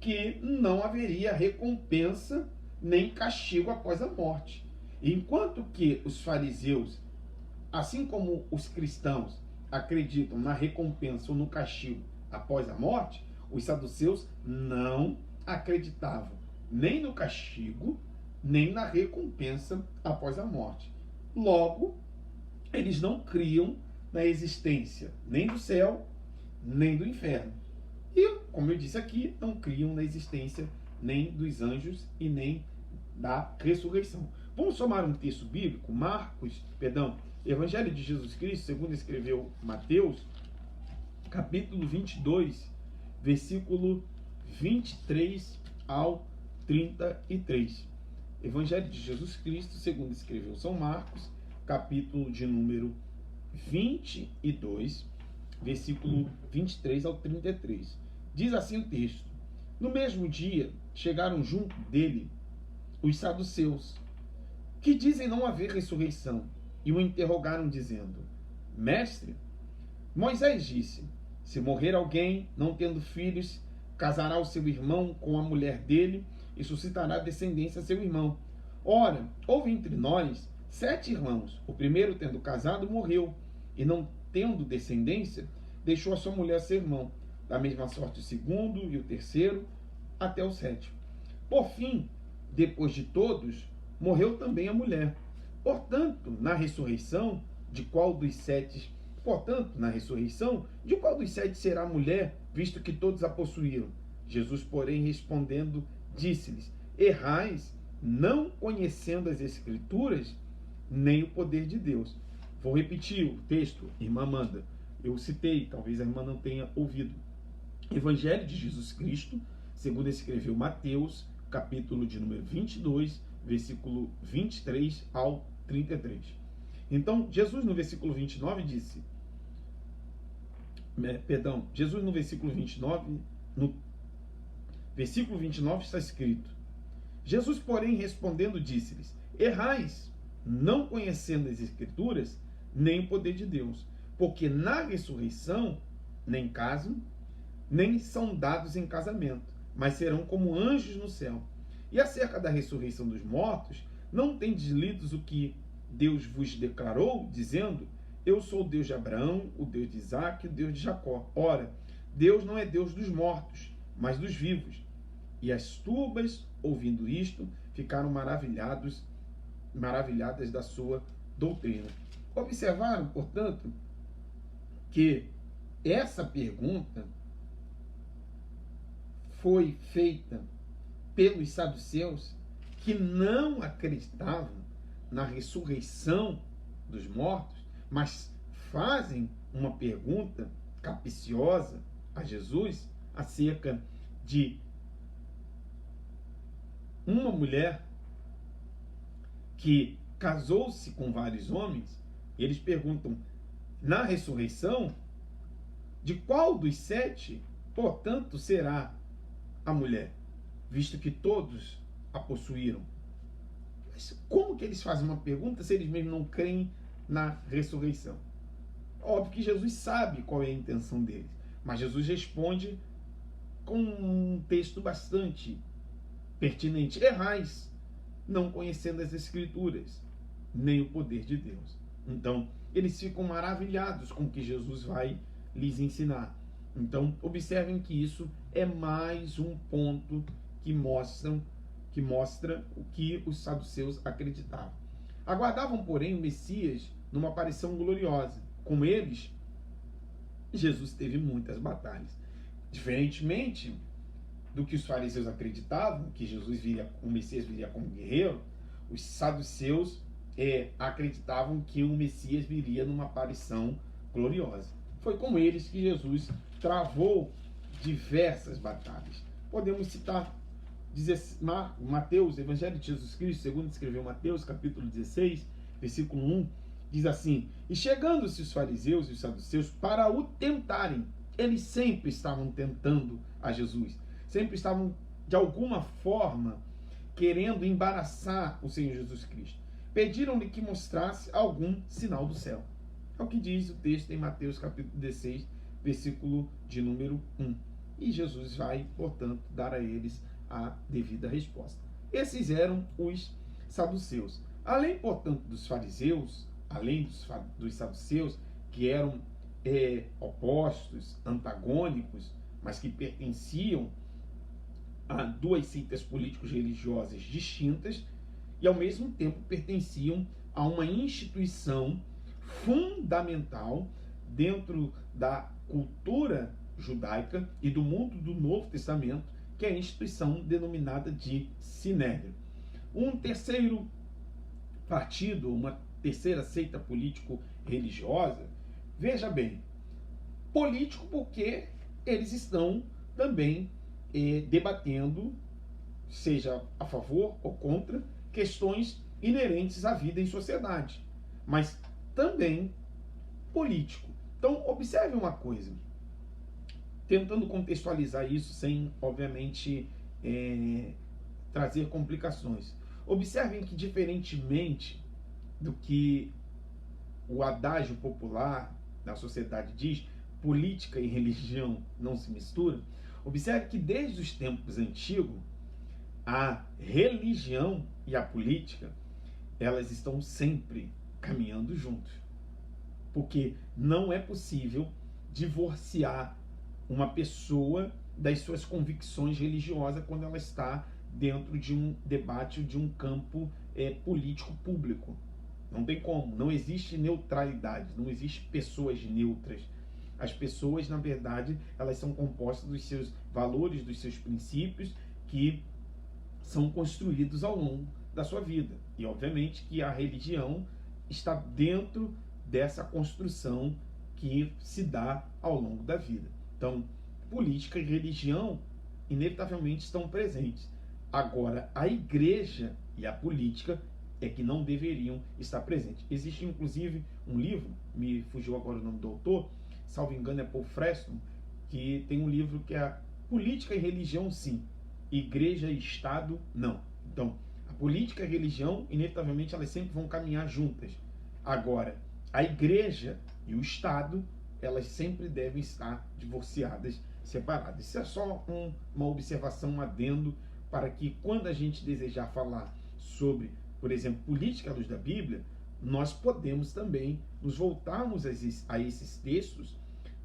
que não haveria recompensa nem castigo após a morte. Enquanto que os fariseus, assim como os cristãos, acreditam na recompensa ou no castigo após a morte, os saduceus não acreditavam nem no castigo, nem na recompensa após a morte. Logo, eles não criam na existência nem do céu, nem do inferno. E, como eu disse aqui, não criam na existência nem dos anjos e nem da ressurreição. Vamos somar um texto bíblico, Evangelho de Jesus Cristo, segundo escreveu Mateus, capítulo 22, versículo 23 ao 33. Evangelho de Jesus Cristo, segundo escreveu São Marcos, capítulo de número 22, versículo 23 ao 33. Diz assim o texto: no mesmo dia chegaram junto dele os saduceus, que dizem não haver ressurreição, e o interrogaram dizendo: mestre, Moisés disse, se morrer alguém não tendo filhos, casará o seu irmão com a mulher dele e suscitará descendência a seu irmão. Ora, houve entre nós 7 irmãos. O primeiro, tendo casado, morreu, e não tendo descendência, deixou a sua mulher a seu irmão. Da mesma sorte o segundo e o terceiro, até o 7º. Por fim, depois de todos, morreu também a mulher. Portanto, na ressurreição, de qual dos 7 será a mulher, visto que todos a possuíram? Jesus, porém, respondendo, disse-lhes: errais, não conhecendo as Escrituras, nem o poder de Deus. Vou repetir o texto, irmã Amanda. Eu citei, talvez a irmã não tenha ouvido. Evangelho de Jesus Cristo, segundo escreveu Mateus, capítulo de número 22, versículo 23 ao 33. Então, Jesus no versículo 29 disse, Jesus no versículo 29, no versículo 29 está escrito: Jesus, porém, respondendo, disse-lhes: errais, não conhecendo as Escrituras, nem o poder de Deus, porque na ressurreição nem casam, nem são dados em casamento, mas serão como anjos no céu. E acerca da ressurreição dos mortos, não tendes lido o que Deus vos declarou, dizendo: eu sou o Deus de Abraão, o Deus de Isaque, o Deus de Jacó. Ora, Deus não é Deus dos mortos, mas dos vivos. E as turbas, ouvindo isto, ficaram maravilhadas da sua doutrina. Observaram, portanto, que essa pergunta foi feita pelos saduceus, que não acreditavam na ressurreição dos mortos, mas fazem uma pergunta capciosa a Jesus acerca de uma mulher que casou-se com vários homens. Eles perguntam: na ressurreição, de qual dos 7, portanto, será a mulher, visto que todos a possuíram? Mas como que eles fazem uma pergunta se eles mesmos não creem na ressurreição? Óbvio que Jesus sabe qual é a intenção deles, mas Jesus responde com um texto bastante pertinente: errais, não conhecendo as Escrituras, nem o poder de Deus. Então, eles ficam maravilhados com o que Jesus vai lhes ensinar. Então, observem que isso é mais um ponto que mostra o que os saduceus acreditavam. Aguardavam, porém, o Messias numa aparição gloriosa. Com eles, Jesus teve muitas batalhas. Diferentemente do que os fariseus acreditavam, que Jesus viria, o Messias viria como guerreiro, os saduceus acreditavam que o Messias viria numa aparição gloriosa. Foi com eles que Jesus travou diversas batalhas. Podemos citar Mateus, Evangelho de Jesus Cristo, segundo escreveu Mateus, capítulo 16, versículo 1, diz assim: e chegando-se os fariseus e os saduceus para o tentarem, eles sempre estavam tentando a Jesus, sempre estavam de alguma forma querendo embaraçar o Senhor Jesus Cristo. Pediram-lhe que mostrasse algum sinal do céu. É o que diz o texto em Mateus capítulo 16, versículo de número 1. E Jesus vai, portanto, dar a eles a devida resposta. Esses eram os saduceus. Além, portanto, dos fariseus, além dos saduceus, que eram opostos, antagônicos, mas que pertenciam a duas seitas políticos-religiosas distintas e, ao mesmo tempo, pertenciam a uma instituição fundamental dentro da cultura judaica e do mundo do Novo Testamento, que é a instituição denominada de Sinédrio. Um terceiro partido, uma terceira seita político-religiosa, veja bem, político porque eles estão também debatendo, seja a favor ou contra, questões inerentes à vida em sociedade, mas também político. Então, observe uma coisa, tentando contextualizar isso sem, obviamente, trazer complicações. Observem que, diferentemente do que o adágio popular na sociedade diz, política e religião não se misturam. Observe que desde os tempos antigos, a religião e a política, elas estão sempre caminhando juntos. Porque não é possível divorciar uma pessoa das suas convicções religiosas quando ela está dentro de um debate, de um campo político público. Não tem como, não existe neutralidade, não existe pessoas neutras. As pessoas, na verdade, elas são compostas dos seus valores, dos seus princípios, que são construídos ao longo da sua vida. E, obviamente, que a religião está dentro dessa construção que se dá ao longo da vida. Então, política e religião, inevitavelmente, estão presentes. Agora, a igreja e a política é que não deveriam estar presentes. Existe, inclusive, um livro, me fugiu agora o nome do autor, salvo engano é Paul Freston, que tem um livro que é Política e Religião, sim. Igreja e Estado, não. Então, a política e a religião, inevitavelmente, elas sempre vão caminhar juntas. Agora, a igreja e o Estado, elas sempre devem estar divorciadas, separadas. Isso é só uma observação, um adendo, para que quando a gente desejar falar sobre, por exemplo, política à luz da Bíblia, nós podemos também nos voltarmos a esses textos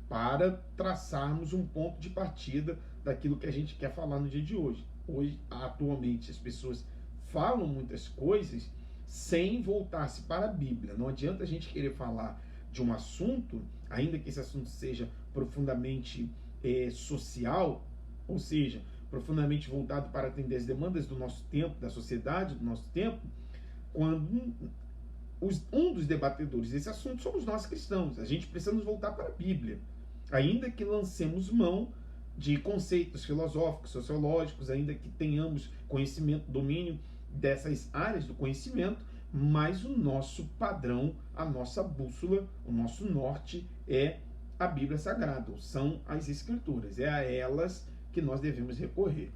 para traçarmos um ponto de partida daquilo que a gente quer falar no dia de hoje. Hoje, atualmente, as pessoas falam muitas coisas sem voltar-se para a Bíblia. Não adianta a gente querer falar de um assunto, ainda que esse assunto seja profundamente social, ou seja, profundamente voltado para atender as demandas do nosso tempo, da sociedade do nosso tempo, quando um dos debatedores desse assunto somos nós cristãos. A gente precisa nos voltar para a Bíblia, ainda que lancemos mão de conceitos filosóficos, sociológicos, ainda que tenhamos conhecimento, domínio dessas áreas do conhecimento, mas o nosso padrão, a nossa bússola, o nosso norte é a Bíblia Sagrada, são as Escrituras, é a elas que nós devemos recorrer.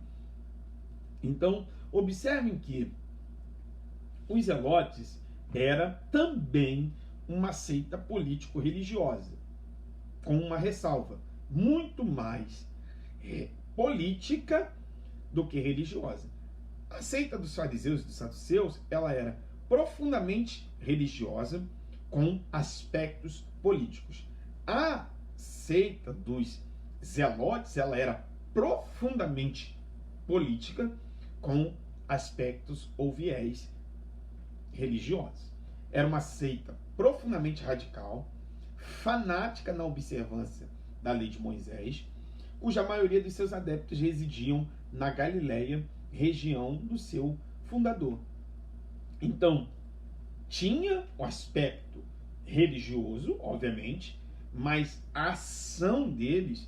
Então, observem que os zelotes era também uma seita político-religiosa, com uma ressalva, muito mais política do que religiosa. A seita dos fariseus e dos saduceus, ela era profundamente religiosa, com aspectos políticos. A seita dos zelotes, ela era profundamente política, com aspectos ou viés religiosos. Era uma seita profundamente radical, fanática na observância da lei de Moisés, cuja maioria dos seus adeptos residiam na Galileia, região do seu fundador. Então, tinha o aspecto religioso, obviamente, mas a ação deles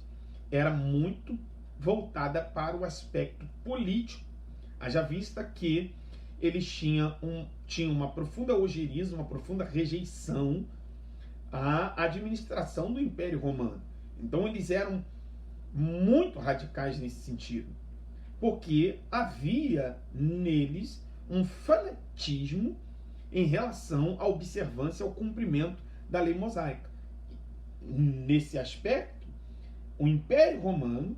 era muito voltada para o aspecto político, haja vista que eles tinham uma profunda ojeriza, uma profunda rejeição à administração do Império Romano. Então eles eram muito radicais nesse sentido, porque havia neles um fanatismo em relação à observância, ao cumprimento da lei mosaica. Nesse aspecto, o Império Romano,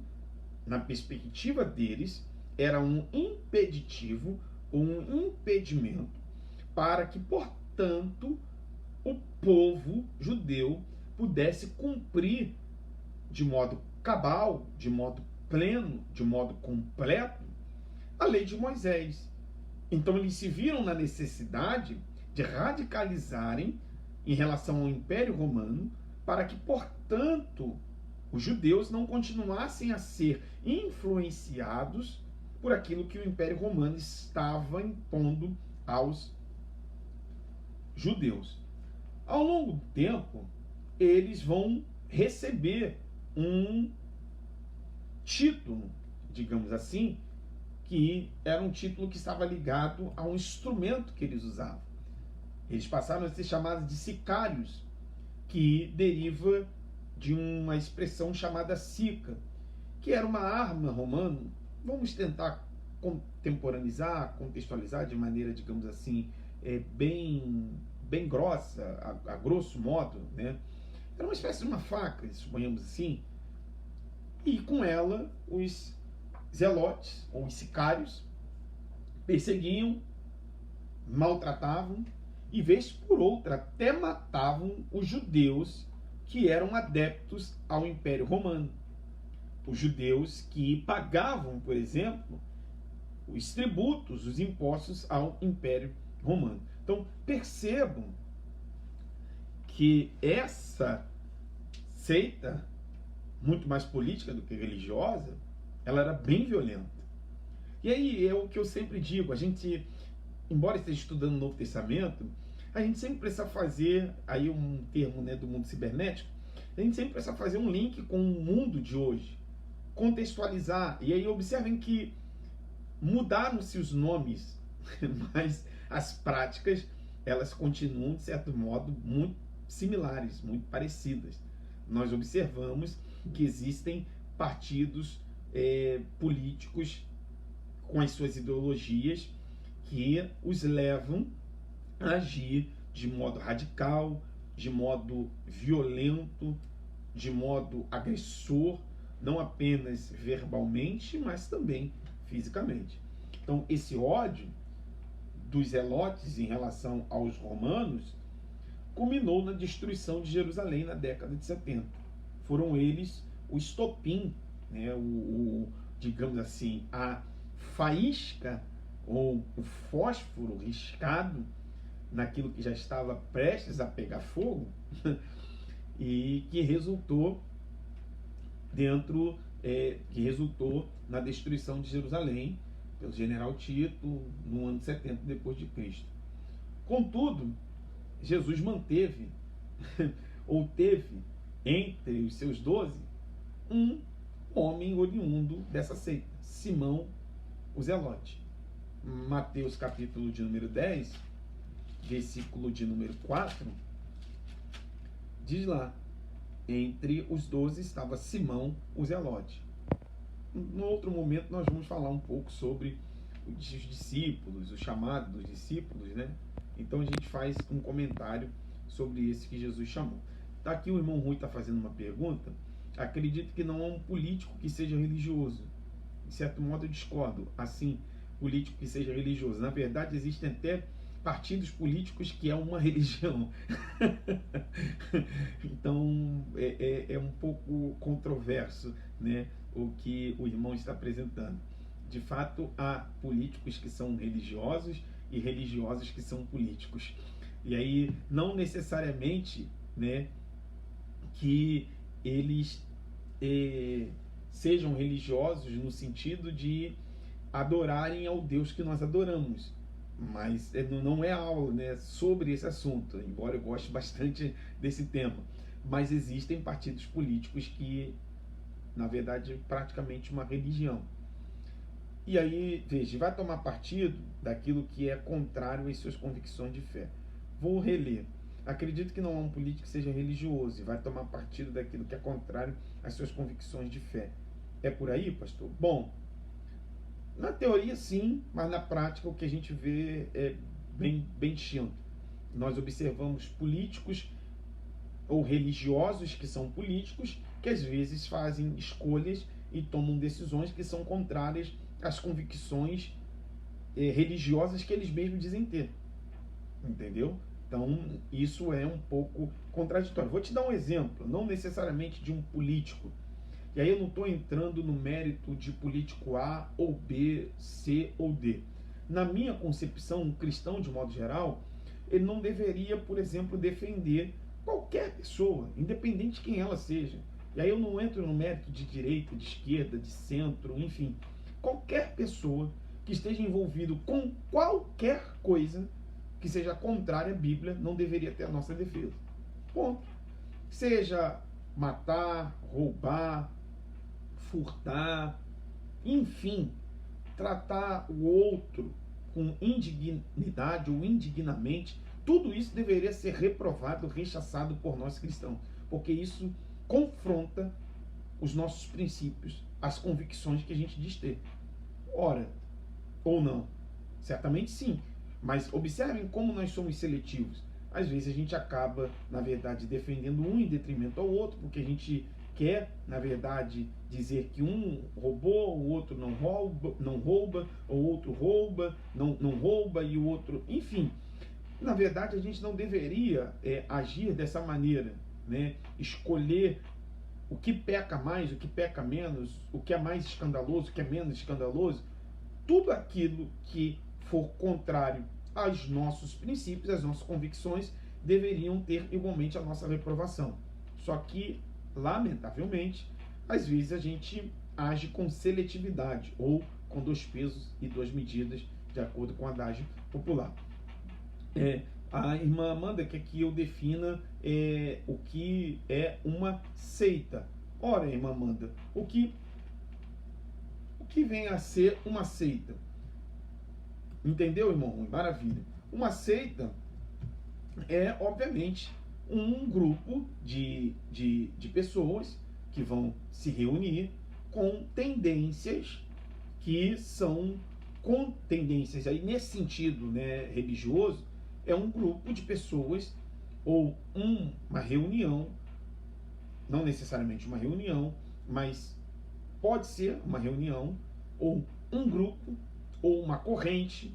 na perspectiva deles, era um impeditivo, um impedimento para que, portanto, o povo judeu pudesse cumprir de modo cabal, de modo pleno, de modo completo, a lei de Moisés. Então eles se viram na necessidade de radicalizarem em relação ao Império Romano, para que, portanto, os judeus não continuassem a ser influenciados por aquilo que o Império Romano estava impondo aos judeus. Ao longo do tempo, eles vão receber um título, digamos assim, que era um título que estava ligado a um instrumento que eles usavam. Eles passaram a ser chamados de sicários, que deriva de uma expressão chamada sica, que era uma arma romana. Vamos tentar contemporaneizar, contextualizar de maneira, digamos assim, bem grossa, a grosso modo, né? Era uma espécie de uma faca, suponhamos assim, e com ela os zelotes, ou os sicários, perseguiam, maltratavam, e vez por outra até matavam os judeus que eram adeptos ao Império Romano. Os judeus que pagavam, por exemplo, os tributos, os impostos ao Império Romano. Então, percebam que essa seita, muito mais política do que religiosa, ela era bem violenta. E aí é o que eu sempre digo, a gente, embora esteja estudando o Novo Testamento, a gente sempre precisa fazer, aí um termo, né, do mundo cibernético, a gente sempre precisa fazer um link com o mundo de hoje, contextualizar. E aí observem que mudaram-se os nomes, mas as práticas, elas continuam, de certo modo, muito similares, muito parecidas. Nós observamos que existem partidos políticos com as suas ideologias que os levam a agir de modo radical, de modo violento, de modo agressor, não apenas verbalmente, mas também fisicamente. Então, esse ódio dos zelotes em relação aos romanos culminou na destruição de Jerusalém na década de 70. Foram eles o estopim, né, digamos assim, a faísca ou o fósforo riscado naquilo que já estava prestes a pegar fogo e que resultou na destruição de Jerusalém pelo general Tito no ano 70 depois de Cristo. Contudo, Jesus manteve ou teve entre os seus 12 um homem oriundo dessa seita, Simão o Zelote. Mateus capítulo de número 10, versículo de número 4, diz lá: entre os 12 estava Simão o Zelote. No outro momento nós vamos falar um pouco sobre os discípulos, o chamado dos discípulos, né? Então a gente faz um comentário sobre esse que Jesus chamou. Tá aqui o irmão Rui está fazendo uma pergunta. Acredito que não há um político que seja religioso. De certo modo eu discordo. Assim, político que seja religioso. Na verdade, existem até partidos políticos que é uma religião. Então é um pouco controverso, né, o que o irmão está apresentando. De fato, há políticos que são religiosos e religiosos que são políticos. E aí não necessariamente, né, que eles sejam religiosos no sentido de adorarem ao Deus que nós adoramos. Mas não é aula, né, sobre esse assunto, embora eu goste bastante desse tema. Mas existem partidos políticos que, na verdade, é praticamente uma religião. E aí, veja, vai tomar partido daquilo que é contrário às suas convicções de fé. Vou reler. Acredito que não há um político que seja religioso e vai tomar partido daquilo que é contrário às suas convicções de fé. É por aí, pastor? Bom, na teoria sim, mas na prática o que a gente vê é bem distinto. Nós observamos políticos ou religiosos que são políticos que às vezes fazem escolhas e tomam decisões que são contrárias às convicções religiosas que eles mesmos dizem ter. Entendeu? Então, isso é um pouco contraditório. Vou te dar um exemplo, não necessariamente de um político. E aí eu não estou entrando no mérito de político A ou B, C ou D. Na minha concepção, um cristão, de modo geral, ele não deveria, por exemplo, defender qualquer pessoa, independente de quem ela seja. E aí eu não entro no mérito de direita, de esquerda, de centro, enfim. Qualquer pessoa que esteja envolvido com qualquer coisa que seja contrária à Bíblia não deveria ter a nossa defesa. Ponto. Seja matar, roubar, furtar, enfim, tratar o outro com indignidade ou indignamente, tudo isso deveria ser reprovado, rechaçado por nós cristãos, porque isso confronta os nossos princípios, as convicções que a gente diz ter. Ora, ou não? Certamente sim, mas observem como nós somos seletivos. Às vezes a gente acaba, na verdade, defendendo um em detrimento ao outro, porque a gente quer, na verdade, dizer que um roubou, o outro não rouba, o outro rouba, não rouba e o outro... Enfim, na verdade a gente não deveria agir dessa maneira, né? Escolher o que peca mais, o que peca menos, o que é mais escandaloso, o que é menos escandaloso. Tudo aquilo que for contrário aos nossos princípios, às nossas convicções, deveriam ter igualmente a nossa reprovação. Só que, lamentavelmente, às vezes a gente age com seletividade ou com 2 pesos e 2 medidas, de acordo com o adágio popular. A irmã Amanda quer que eu defina o que é uma seita. Ora, irmã Amanda, o que vem a ser uma seita? Entendeu, irmão? Maravilha. Uma seita é, obviamente, um grupo de pessoas que vão se reunir com tendências que são com tendências aí nesse sentido, né, religioso. É um grupo de pessoas ou uma reunião, não necessariamente uma reunião, mas pode ser uma reunião ou um grupo ou uma corrente.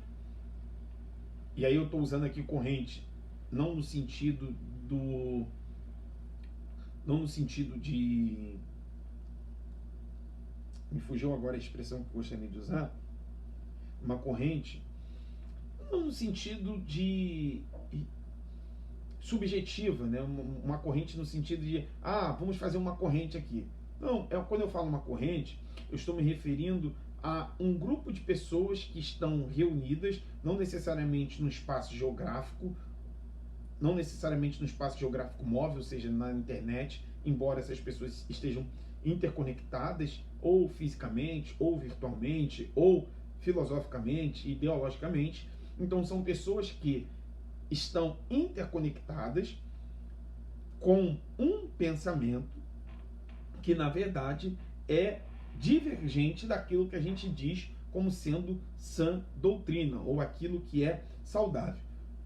E aí eu estou usando aqui corrente não no sentido de... Me fugiu agora a expressão que eu gostaria de usar. Uma corrente não no sentido de subjetiva, né? Uma corrente no sentido de vamos fazer uma corrente aqui. Não, quando eu falo uma corrente, eu estou me referindo a um grupo de pessoas que estão reunidas, não necessariamente no espaço geográfico, não necessariamente no espaço geográfico móvel, ou seja, na internet, embora essas pessoas estejam interconectadas, ou fisicamente, ou virtualmente, ou filosoficamente, ideologicamente. Então são pessoas que estão interconectadas com um pensamento que, na verdade, é divergente daquilo que a gente diz como sendo sã doutrina, ou aquilo que é saudável.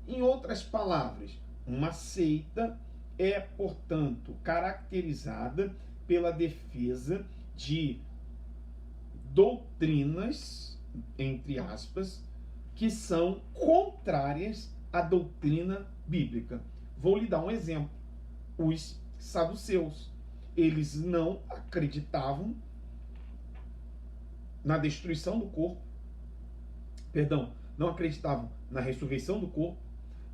Em outras palavras, uma seita é, portanto, caracterizada pela defesa de doutrinas, entre aspas, que são contrárias à doutrina bíblica. Vou lhe dar um exemplo. Os saduceus, eles não acreditavam na destruição do corpo, não acreditavam na ressurreição do corpo,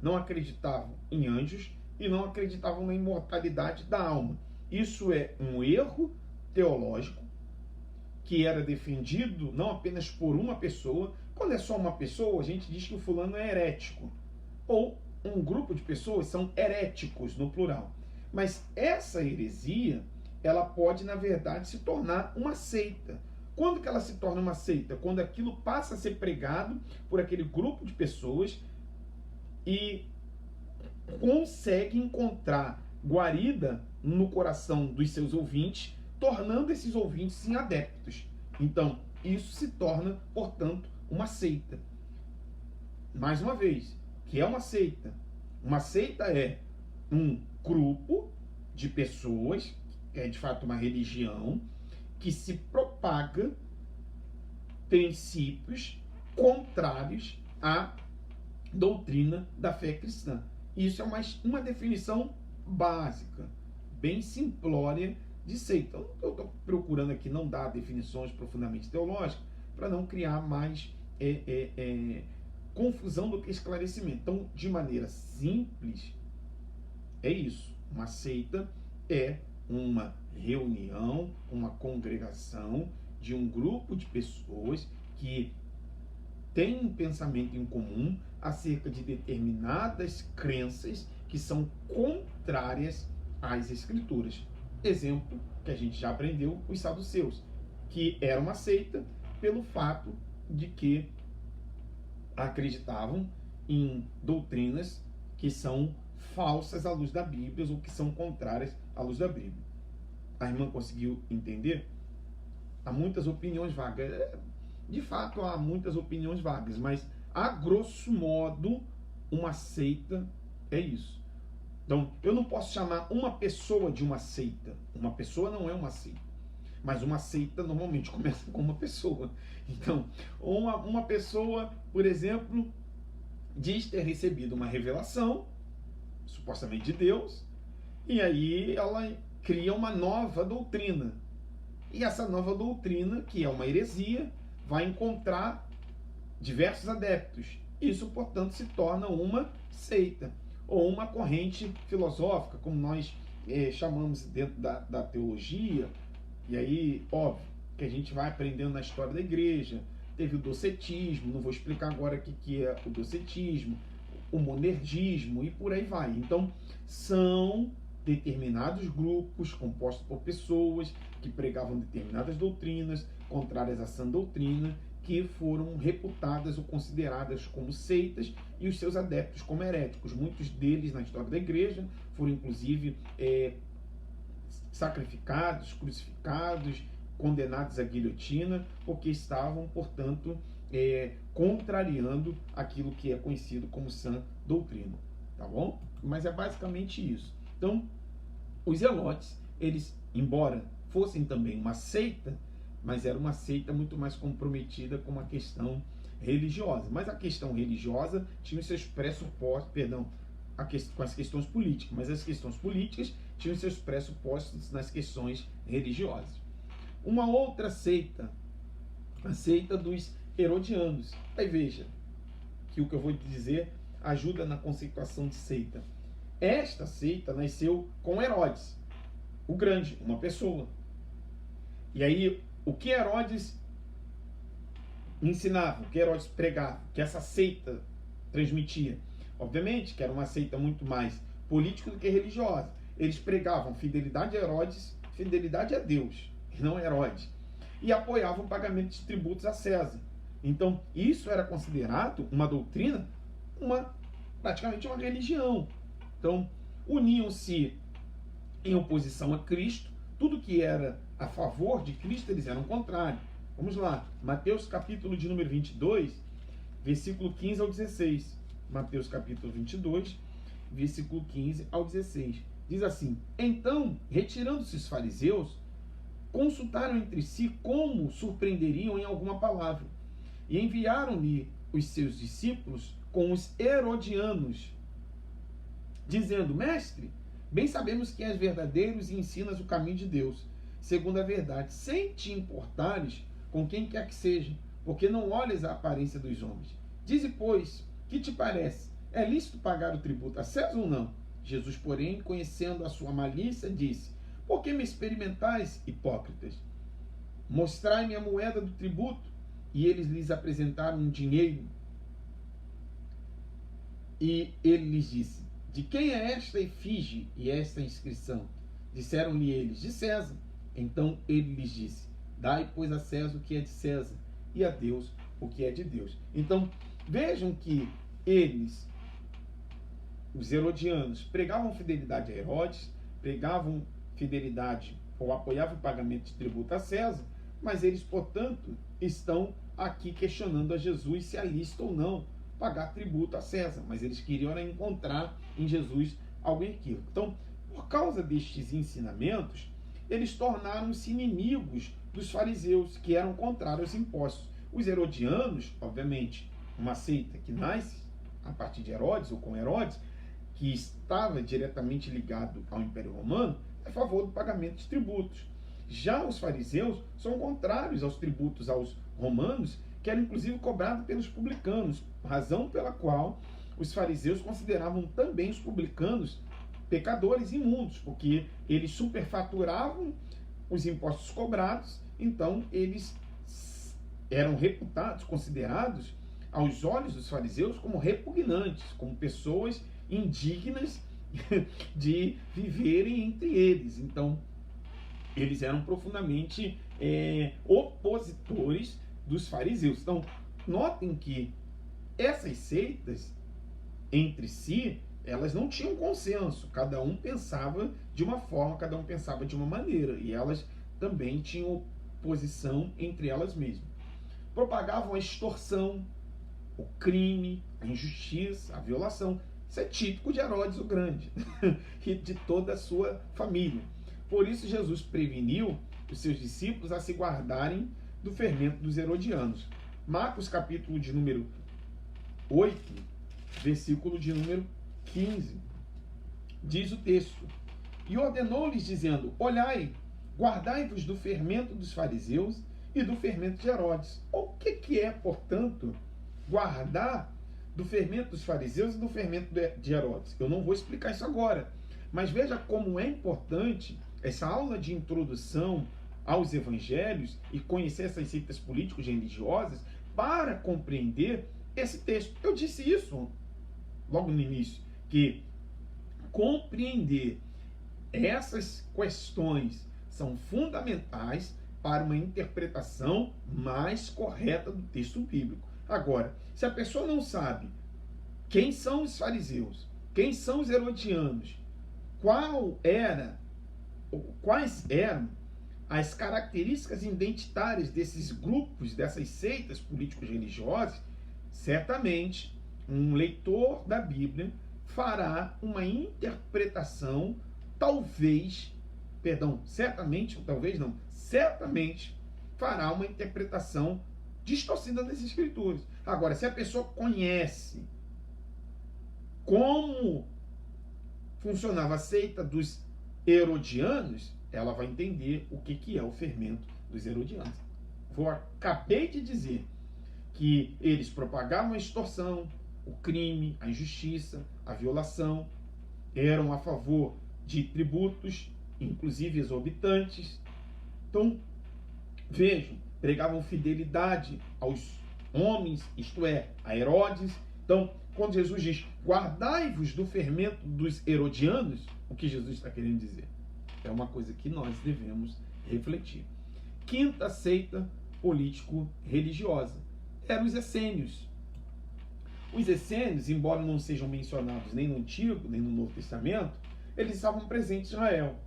não acreditavam em anjos e não acreditavam na imortalidade da alma. Isso é um erro teológico que era defendido não apenas por uma pessoa. Quando é só uma pessoa, a gente diz que o fulano é herético. Ou um grupo de pessoas são heréticos, no plural. Mas essa heresia, ela pode, na verdade, se tornar uma seita. Quando que ela se torna uma seita? Quando aquilo passa a ser pregado por aquele grupo de pessoas e consegue encontrar guarida no coração dos seus ouvintes, tornando esses ouvintes em adeptos. Então, isso se torna, portanto, uma seita. Mais uma vez, que é uma seita? Uma seita é um grupo de pessoas, é de fato uma religião, que se propaga princípios contrários à doutrina da fé cristã. Isso é uma definição básica, bem simplória de seita. Eu estou procurando aqui não dar definições profundamente teológicas para não criar mais confusão do que esclarecimento. Então, de maneira simples, é isso. Uma seita é uma reunião, uma congregação de um grupo de pessoas que tem um pensamento em comum acerca de determinadas crenças que são contrárias às Escrituras. Exemplo que a gente já aprendeu, os saduceus, que era uma seita pelo fato de que acreditavam em doutrinas que são falsas à luz da Bíblia ou que são contrárias à luz da Bíblia. A irmã conseguiu entender? Há muitas opiniões vagas. De fato, há muitas opiniões vagas, mas, a grosso modo, uma seita é isso. Então, eu não posso chamar uma pessoa de uma seita. Uma pessoa não é uma seita. Mas uma seita normalmente começa com uma pessoa. Então, uma pessoa, por exemplo, diz ter recebido uma revelação, supostamente de Deus, e aí ela cria uma nova doutrina. E essa nova doutrina, que é uma heresia, vai encontrar diversos adeptos. Isso, portanto, se torna uma seita, ou uma corrente filosófica, como nós chamamos dentro da teologia. E aí, óbvio, que a gente vai aprendendo na história da igreja. Teve o docetismo, não vou explicar agora o que é o docetismo, o monergismo e por aí vai. Então, são determinados grupos compostos por pessoas que pregavam determinadas doutrinas contrárias à sã doutrina, que foram reputadas ou consideradas como seitas, e os seus adeptos como heréticos. Muitos deles, na história da igreja, foram inclusive sacrificados, crucificados, condenados à guilhotina, porque estavam, portanto, contrariando aquilo que é conhecido como sã doutrina. Tá bom? Mas é basicamente isso. Então, os zelotes, eles, embora fossem também uma seita, mas era uma seita muito mais comprometida com uma questão religiosa. Mas a questão religiosa tinha os seus pressupostos, com as questões políticas, mas as questões políticas tinham os seus pressupostos nas questões religiosas. Uma outra seita, a seita dos herodianos. Aí veja que o que eu vou dizer ajuda na conceituação de seita. Esta seita nasceu com Herodes, o Grande, uma pessoa. E aí, o que Herodes ensinava, o que Herodes pregava, que essa seita transmitia? Obviamente que era uma seita muito mais política do que religiosa. Eles pregavam fidelidade a Herodes, fidelidade a Deus, e não a Herodes. E apoiavam o pagamento de tributos a César. Então, isso era considerado uma doutrina, praticamente uma religião. Então, uniam-se em oposição a Cristo. Tudo que era a favor de Cristo, eles eram contrários. Vamos lá, Mateus capítulo de número 22, versículo 15 ao 16. Mateus capítulo 22, versículo 15 ao 16. Diz assim: então, retirando-se os fariseus, consultaram entre si como surpreenderiam em alguma palavra, e enviaram-lhe os seus discípulos com os herodianos, dizendo: mestre, bem sabemos que és verdadeiro e ensinas o caminho de Deus, segundo a verdade, sem te importares com quem quer que seja, porque não olhas a aparência dos homens. Dize, pois, que te parece? É lícito pagar o tributo a César ou não? Jesus, porém, conhecendo a sua malícia, disse: Por que me experimentais, hipócritas? Mostrai-me a moeda do tributo. E eles lhes apresentaram um dinheiro. E ele lhes disse: de quem é esta efígie e esta inscrição? Disseram-lhe eles: de César. Então ele lhes disse: dai, pois, a César o que é de César, e a Deus o que é de Deus. Então, vejam que eles, os herodianos, pregavam fidelidade a Herodes, pregavam fidelidade ou apoiavam o pagamento de tributo a César, mas eles, portanto, estão aqui questionando a Jesus se é lícito ou não pagar tributo a César, mas eles queriam encontrar em Jesus algo equívoco. Então, por causa destes ensinamentos, eles tornaram-se inimigos dos fariseus, que eram contrários aos impostos. Os herodianos, obviamente, uma seita que nasce a partir de Herodes ou com Herodes, que estava diretamente ligado ao Império Romano, é a favor do pagamento de tributos. Já os fariseus são contrários aos tributos aos romanos, que eram inclusive cobrados pelos publicanos, razão pela qual os fariseus consideravam também os publicanos pecadores imundos, porque eles superfaturavam os impostos cobrados, então eles eram reputados, considerados, aos olhos dos fariseus, como repugnantes, como pessoas indignas de viverem entre eles. Então, eles eram profundamente opositores dos fariseus. Então, notem que essas seitas, entre si, elas não tinham consenso. Cada um pensava de uma forma, cada um pensava de uma maneira. E elas também tinham oposição entre elas mesmas. Propagavam a extorsão, o crime, a injustiça, a violação. Isso é típico de Herodes o Grande e de toda a sua família. Por isso, Jesus preveniu os seus discípulos a se guardarem do fermento dos herodianos. Marcos, capítulo de número 8, versículo de número 15. Diz o texto: e ordenou-lhes, dizendo: olhai, guardai-vos do fermento dos fariseus e do fermento de Herodes. O que é, portanto, guardar do fermento dos fariseus e do fermento de Herodes? Eu não vou explicar isso agora, mas veja como é importante essa aula de introdução aos evangelhos e conhecer essas seitas políticas e religiosas para compreender esse texto. Eu disse isso logo no início, que compreender essas questões são fundamentais para uma interpretação mais correta do texto bíblico. Agora, se a pessoa não sabe quem são os fariseus, quem são os herodianos, quais eram as características identitárias desses grupos, dessas seitas políticos religiosas, certamente um leitor da Bíblia fará uma interpretação, certamente fará uma interpretação distorcida das Escrituras. Agora, se a pessoa conhece como funcionava a seita dos herodianos, ela vai entender o que é o fermento dos herodianos. Acabei de dizer que eles propagavam a extorsão, o crime, a injustiça, a violação, eram a favor de tributos, inclusive exorbitantes. Então, vejam, pregavam fidelidade aos homens, isto é, a Herodes. Então, quando Jesus diz, guardai-vos do fermento dos herodianos, o que Jesus está querendo dizer? É uma coisa que nós devemos refletir. Quinta seita político-religiosa eram os essênios. Os essênios, embora não sejam mencionados nem no Antigo, nem no Novo Testamento, eles estavam presentes em Israel.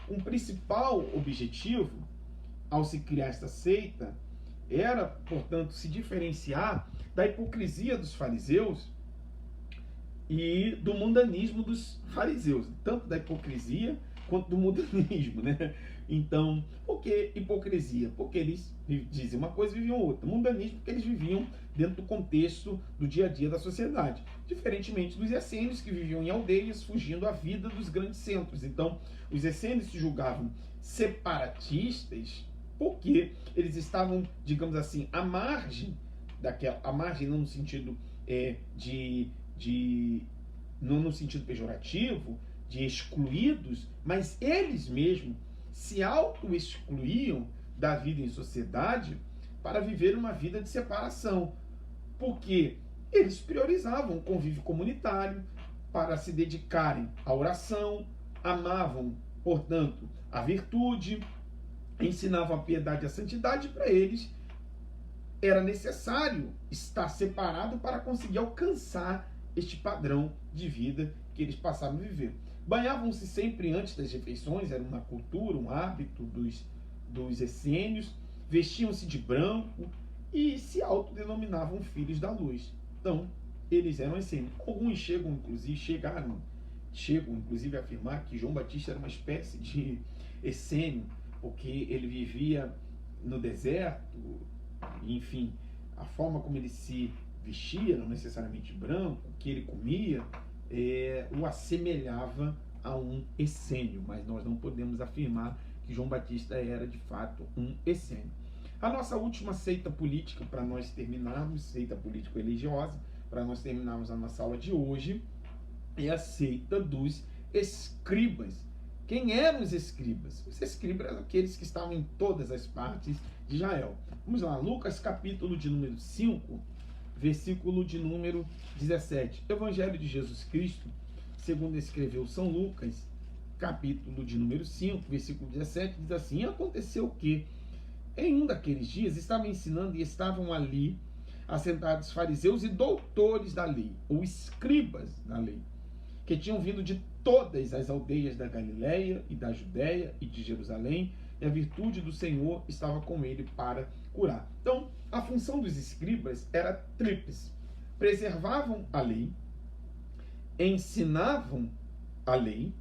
Um principal objetivo, ao se criar esta seita, era, portanto, se diferenciar da hipocrisia dos fariseus e do mundanismo dos fariseus, tanto da hipocrisia quanto do mundanismo, né? Então, por que hipocrisia? Porque eles dizem uma coisa e viviam outra. Mundanismo, porque eles viviam dentro do contexto do dia a dia da sociedade, diferentemente dos essênios, que viviam em aldeias, fugindo à vida dos grandes centros. Então, os essênios se julgavam separatistas porque eles estavam, digamos assim, à margem não no sentido não no sentido pejorativo, de excluídos, mas eles mesmos se auto-excluíam da vida em sociedade para viver uma vida de separação, porque eles priorizavam o convívio comunitário para se dedicarem à oração, amavam, portanto, a virtude, ensinavam a piedade e a santidade. Para eles era necessário estar separado para conseguir alcançar este padrão de vida que eles passavam a viver. Banhavam-se sempre antes das refeições, era uma cultura, um hábito dos essênios, vestiam-se de branco e se autodenominavam filhos da luz. Então, eles eram essênios. Alguns chegam, inclusive, a afirmar que João Batista era uma espécie de essênio, porque ele vivia no deserto, enfim, a forma como ele se vestia, não necessariamente branco, o que ele comia, o assemelhava a um essênio, mas nós não podemos afirmar que João Batista era de fato um essênio. A nossa última seita política, para nós terminarmos, seita político-religiosa, para nós terminarmos a nossa aula de hoje, é a seita dos escribas. Quem eram os escribas? Os escribas eram aqueles que estavam em todas as partes de Israel. Vamos lá, Lucas capítulo de número 5, versículo de número 17. Evangelho de Jesus Cristo, segundo escreveu São Lucas, capítulo de número 5, versículo 17, diz assim: aconteceu que em um daqueles dias estavam ensinando e estavam ali assentados fariseus e doutores da lei, ou escribas da lei, que tinham vindo de todas as aldeias da Galileia e da Judéia e de Jerusalém, e a virtude do Senhor estava com ele para curar. Então, a função dos escribas era tríplice: preservavam a lei, ensinavam a lei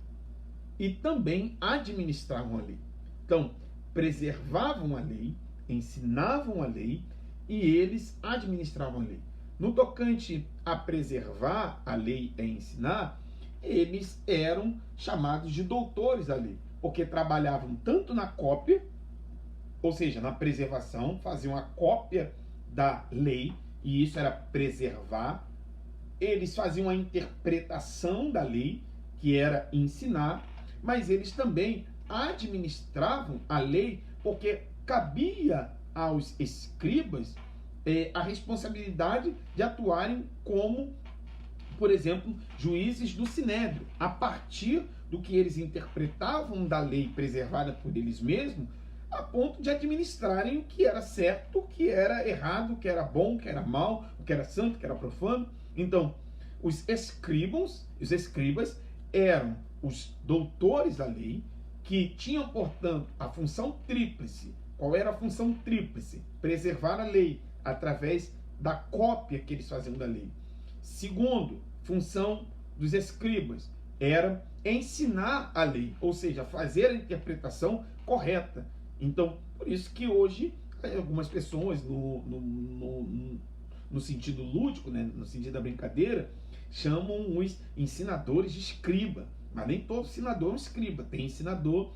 e também administravam a lei. Então, preservavam a lei, ensinavam a lei e eles administravam a lei. No tocante a preservar a lei e ensinar, eles eram chamados de doutores da lei, porque trabalhavam tanto na cópia, ou seja, na preservação, faziam a cópia da lei, e isso era preservar. Eles faziam a interpretação da lei, que era ensinar, mas eles também administravam a lei, porque cabia aos escribas a responsabilidade de atuarem como, por exemplo, juízes do sinédrio, a partir do que eles interpretavam da lei preservada por eles mesmos, a ponto de administrarem o que era certo, o que era errado, o que era bom, o que era mal, o que era santo, o que era profano. Então, os escribas eram os doutores da lei, que tinham, portanto, a função tríplice. Qual era a função tríplice? Preservar a lei através da cópia que eles faziam da lei. Segundo, função dos escribas era ensinar a lei, ou seja, fazer a interpretação correta. Então, por isso que hoje algumas pessoas, no sentido lúdico, né, no sentido da brincadeira, chamam os ensinadores de escriba. Mas nem todo ensinador é um escriba. Tem ensinador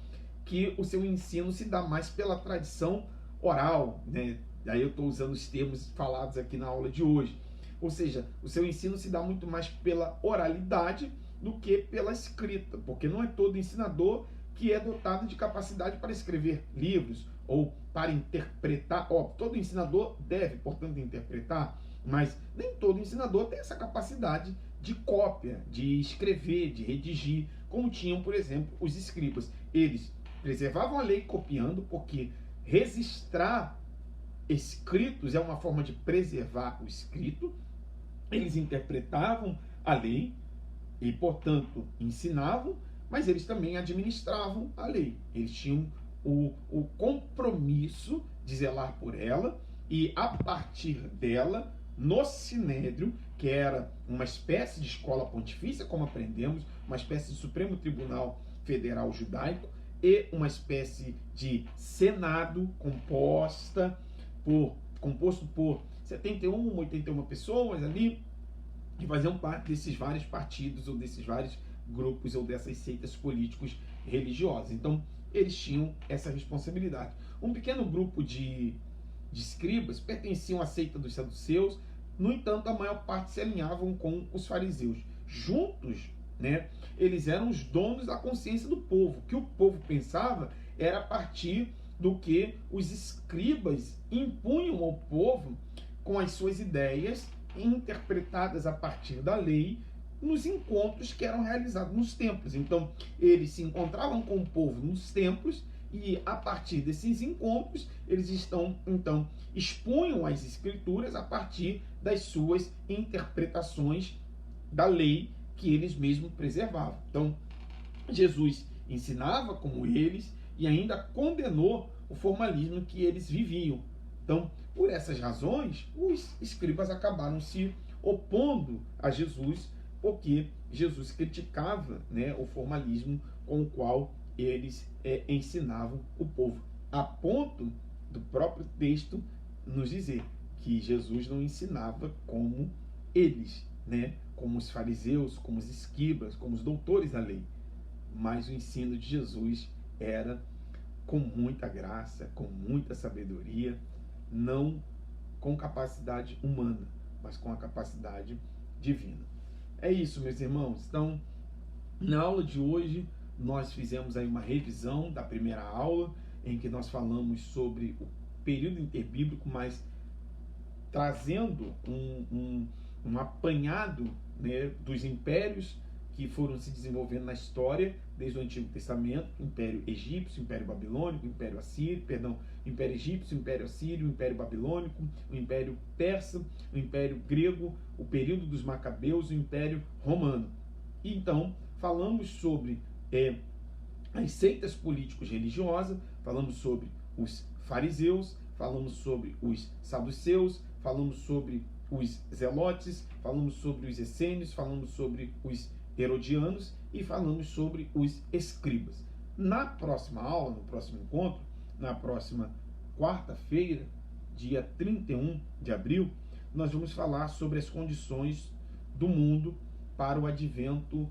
que o seu ensino se dá mais pela tradição oral, né? Aí eu estou usando os termos falados aqui na aula de hoje. Ou seja, o seu ensino se dá muito mais pela oralidade do que pela escrita, porque não é todo ensinador que é dotado de capacidade para escrever livros ou para interpretar. Todo ensinador deve, portanto, interpretar, mas nem todo ensinador tem essa capacidade de cópia, de escrever, de redigir, como tinham, por exemplo, os escribas. Eles preservavam a lei copiando, porque registrar escritos é uma forma de preservar o escrito. Eles interpretavam a lei e, portanto, ensinavam, mas eles também administravam a lei. Eles tinham o compromisso de zelar por ela e, a partir dela, no Sinédrio, que era uma espécie de escola pontifícia, como aprendemos, uma espécie de Supremo Tribunal Federal Judaico e uma espécie de Senado composto por 71, 81 pessoas ali, que faziam parte desses vários partidos ou desses vários grupos ou dessas seitas políticos religiosas. Então, eles tinham essa responsabilidade. Um pequeno grupo de escribas pertenciam à seita dos saduceus. No entanto, a maior parte se alinhavam com os fariseus. Juntos, né? Eles eram os donos da consciência do povo. O que o povo pensava era a partir do que os escribas impunham ao povo com as suas ideias interpretadas a partir da lei nos encontros que eram realizados nos templos. Então, eles se encontravam com o povo nos templos e, a partir desses encontros, eles então expunham as escrituras a partir das suas interpretações da lei que eles mesmos preservavam. Então, Jesus ensinava como eles e ainda condenou o formalismo que eles viviam. Então, por essas razões, os escribas acabaram se opondo a Jesus, porque Jesus criticava, né, o formalismo com o qual eles ensinavam o povo, a ponto do próprio texto nos dizer que Jesus não ensinava como eles, né, como os fariseus, como os escribas, como os doutores da lei, mas o ensino de Jesus era com muita graça, com muita sabedoria, não com capacidade humana, mas com a capacidade divina. É isso, meus irmãos. Então, na aula de hoje, nós fizemos aí uma revisão da primeira aula, em que nós falamos sobre o período interbíblico, mas trazendo um apanhado, né, dos impérios que foram se desenvolvendo na história, desde o Antigo Testamento: Império Egípcio, Império Babilônico, Império Assírio, Império Egípcio, Império Assírio, Império Babilônico, o Império Persa, o Império Grego, o período dos Macabeus, o Império Romano. E então, falamos sobre as seitas políticos religiosas, falamos sobre os fariseus, falamos sobre os saduceus, falamos sobre os zelotes, falamos sobre os essênios, falamos sobre os herodianos e falamos sobre os escribas. Na próxima aula, no próximo encontro, na próxima quarta-feira, dia 31 de abril, nós vamos falar sobre as condições do mundo para o advento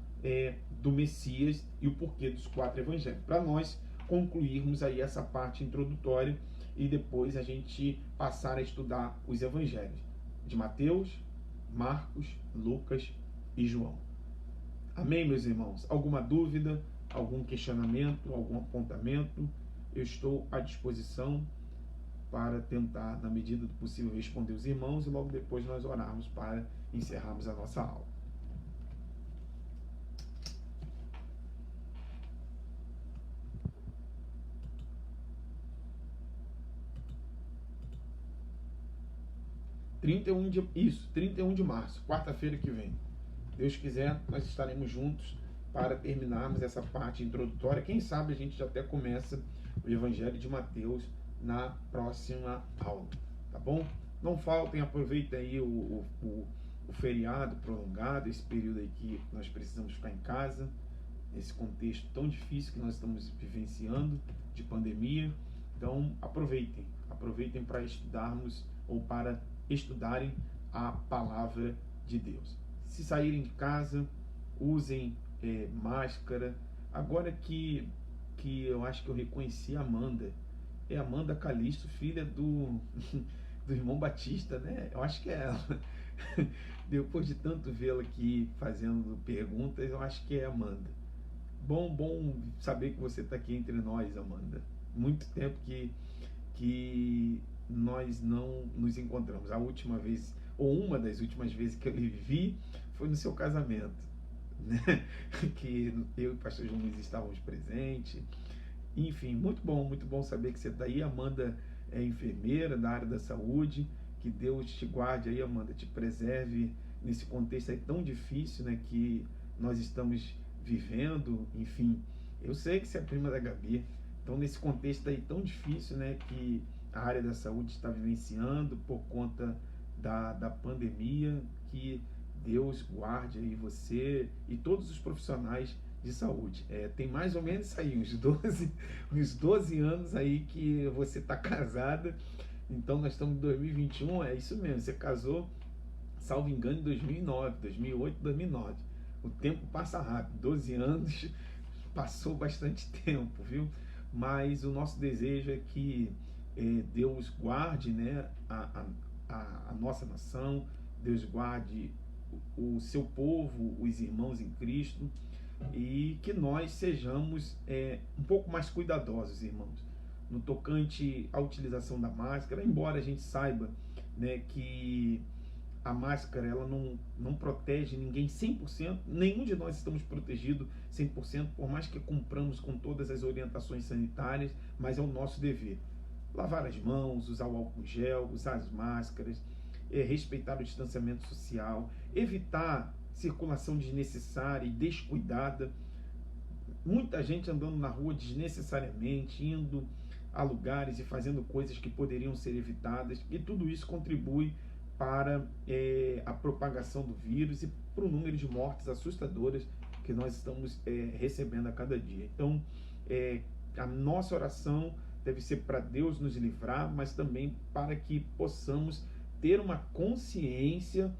do Messias e o porquê dos 4 evangelhos, para nós concluirmos aí essa parte introdutória e depois a gente passar a estudar os evangelhos de Mateus, Marcos, Lucas e João. Amém, meus irmãos? Alguma dúvida, algum questionamento, algum apontamento? Eu estou à disposição para tentar, na medida do possível, responder os irmãos e logo depois nós orarmos para encerrarmos a nossa aula. Isso, 31 de março, quarta-feira que vem. Deus quiser, nós estaremos juntos para terminarmos essa parte introdutória. Quem sabe a gente já até começa o Evangelho de Mateus na próxima aula, tá bom? Não faltem, aproveitem aí o feriado prolongado, esse período aí que nós precisamos ficar em casa, nesse contexto tão difícil que nós estamos vivenciando, de pandemia. Então, aproveitem para estudarmos ou para estudarem a palavra de Deus. Se saírem de casa, usem máscara. Agora que eu acho que eu reconheci a Amanda, é Amanda Calisto, filha do irmão Batista, né? Eu acho que é ela. Depois de tanto vê-la aqui fazendo perguntas, eu acho que é Amanda. Bom saber que você está aqui entre nós, Amanda. Muito tempo que nós não nos encontramos. A última vez, ou uma das últimas vezes que eu lhe vi, foi no seu casamento, né? Que eu e o pastor João Luiz estávamos presentes. Enfim, muito bom saber que você está aí. Amanda é enfermeira da área da saúde. Que Deus te guarde aí, Amanda, te preserve nesse contexto aí tão difícil, né, que nós estamos vivendo. Enfim, eu sei que você é prima da Gabi, então nesse contexto aí tão difícil, né, que a área da saúde está vivenciando por conta da pandemia, que Deus guarde aí você e todos os profissionais de saúde. Tem mais ou menos aí uns 12 anos aí que você está casada, então nós estamos em 2021, é isso mesmo, você casou, salvo engano, em 2009, 2008, 2009. O tempo passa rápido, 12 anos, passou bastante tempo, viu? Mas o nosso desejo é que Deus guarde, né, a nossa nação, Deus guarde o seu povo, os irmãos em Cristo, e que nós sejamos um pouco mais cuidadosos, irmãos, no tocante à utilização da máscara, embora a gente saiba, né, que a máscara ela não protege ninguém 100%, nenhum de nós estamos protegidos 100%, por mais que cumpramos com todas as orientações sanitárias, mas é o nosso dever. Lavar as mãos, usar o álcool gel, usar as máscaras, respeitar o distanciamento social, evitar circulação desnecessária e descuidada. Muita gente andando na rua desnecessariamente, indo a lugares e fazendo coisas que poderiam ser evitadas, e tudo isso contribui para a propagação do vírus e para o número de mortes assustadoras que nós estamos recebendo a cada dia. Então, a nossa oração deve ser para Deus nos livrar, mas também para que possamos ter uma consciência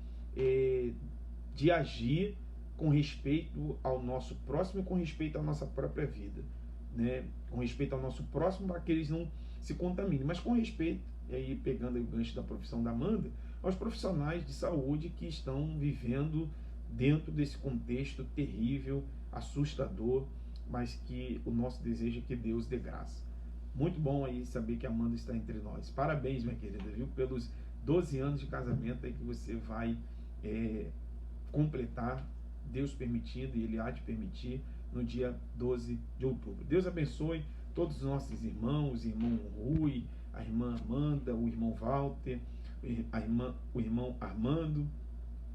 de agir com respeito ao nosso próximo e com respeito à nossa própria vida, né? Com respeito ao nosso próximo, para que eles não se contaminem, mas com respeito, e aí pegando aí o gancho da profissão da Amanda, aos profissionais de saúde que estão vivendo dentro desse contexto terrível, assustador, mas que o nosso desejo é que Deus dê graça. Muito bom aí saber que a Amanda está entre nós. Parabéns, minha querida, viu? Pelos 12 anos de casamento aí que você vai completar, Deus permitindo, e Ele há de permitir, no dia 12 de outubro. Deus abençoe todos os nossos irmãos, o irmão Rui, a irmã Amanda, o irmão Walter, o irmão Armando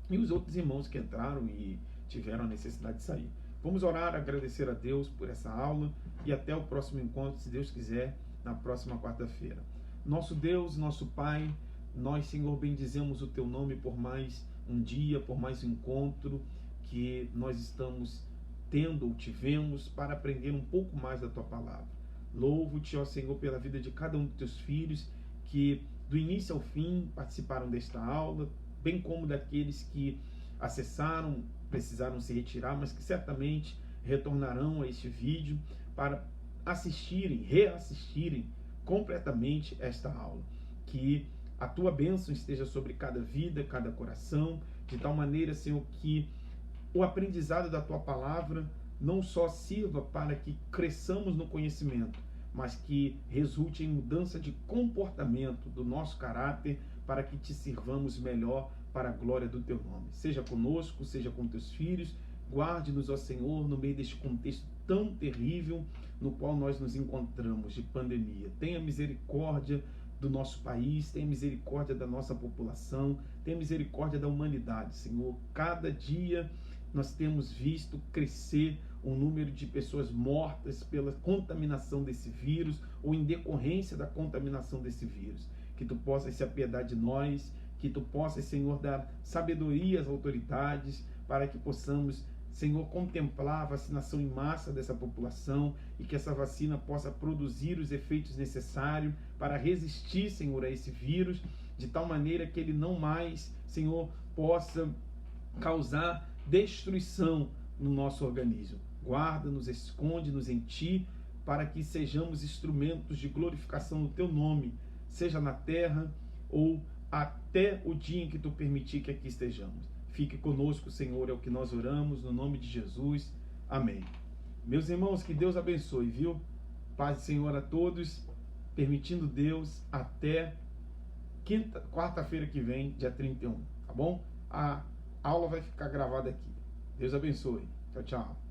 e os outros irmãos que entraram e tiveram a necessidade de sair. Vamos orar, agradecer a Deus por essa aula e até o próximo encontro, se Deus quiser, na próxima quarta-feira. Nosso Deus, nosso Pai, nós, Senhor, bendizemos o Teu nome por mais um dia, por mais um encontro que nós estamos tendo ou tivemos para aprender um pouco mais da Tua palavra. Louvo-te, ó Senhor, pela vida de cada um dos Teus filhos que do início ao fim participaram desta aula, bem como daqueles que acessaram, precisaram se retirar, mas que certamente retornarão a este vídeo para assistirem, reassistirem completamente esta aula. Que a Tua bênção esteja sobre cada vida, cada coração, de tal maneira, Senhor, que o aprendizado da Tua palavra não só sirva para que cresçamos no conhecimento, mas que resulte em mudança de comportamento do nosso caráter, para que Te sirvamos melhor para a glória do Teu nome. Seja conosco, seja com Teus filhos, guarde-nos, ó Senhor, no meio deste contexto tão terrível no qual nós nos encontramos de pandemia. Tenha misericórdia do nosso país, tenha misericórdia da nossa população, tenha misericórdia da humanidade, Senhor. Cada dia nós temos visto crescer o número de pessoas mortas pela contaminação desse vírus ou em decorrência da contaminação desse vírus. Que Tu possas se apiedar de nós, que Tu possas, Senhor, dar sabedoria às autoridades para que possamos, Senhor, contemplar a vacinação em massa dessa população e que essa vacina possa produzir os efeitos necessários para resistir, Senhor, a esse vírus, de tal maneira que ele não mais, Senhor, possa causar destruição no nosso organismo. Guarda-nos, esconde-nos em Ti, para que sejamos instrumentos de glorificação no Teu nome, seja na terra ou até o dia em que Tu permitir que aqui estejamos. Fique conosco, Senhor, é o que nós oramos, no nome de Jesus. Amém. Meus irmãos, que Deus abençoe, viu? Paz do Senhor a todos, permitindo Deus, até quarta-feira que vem, dia 31, tá bom? A aula vai ficar gravada aqui. Deus abençoe. Tchau, tchau.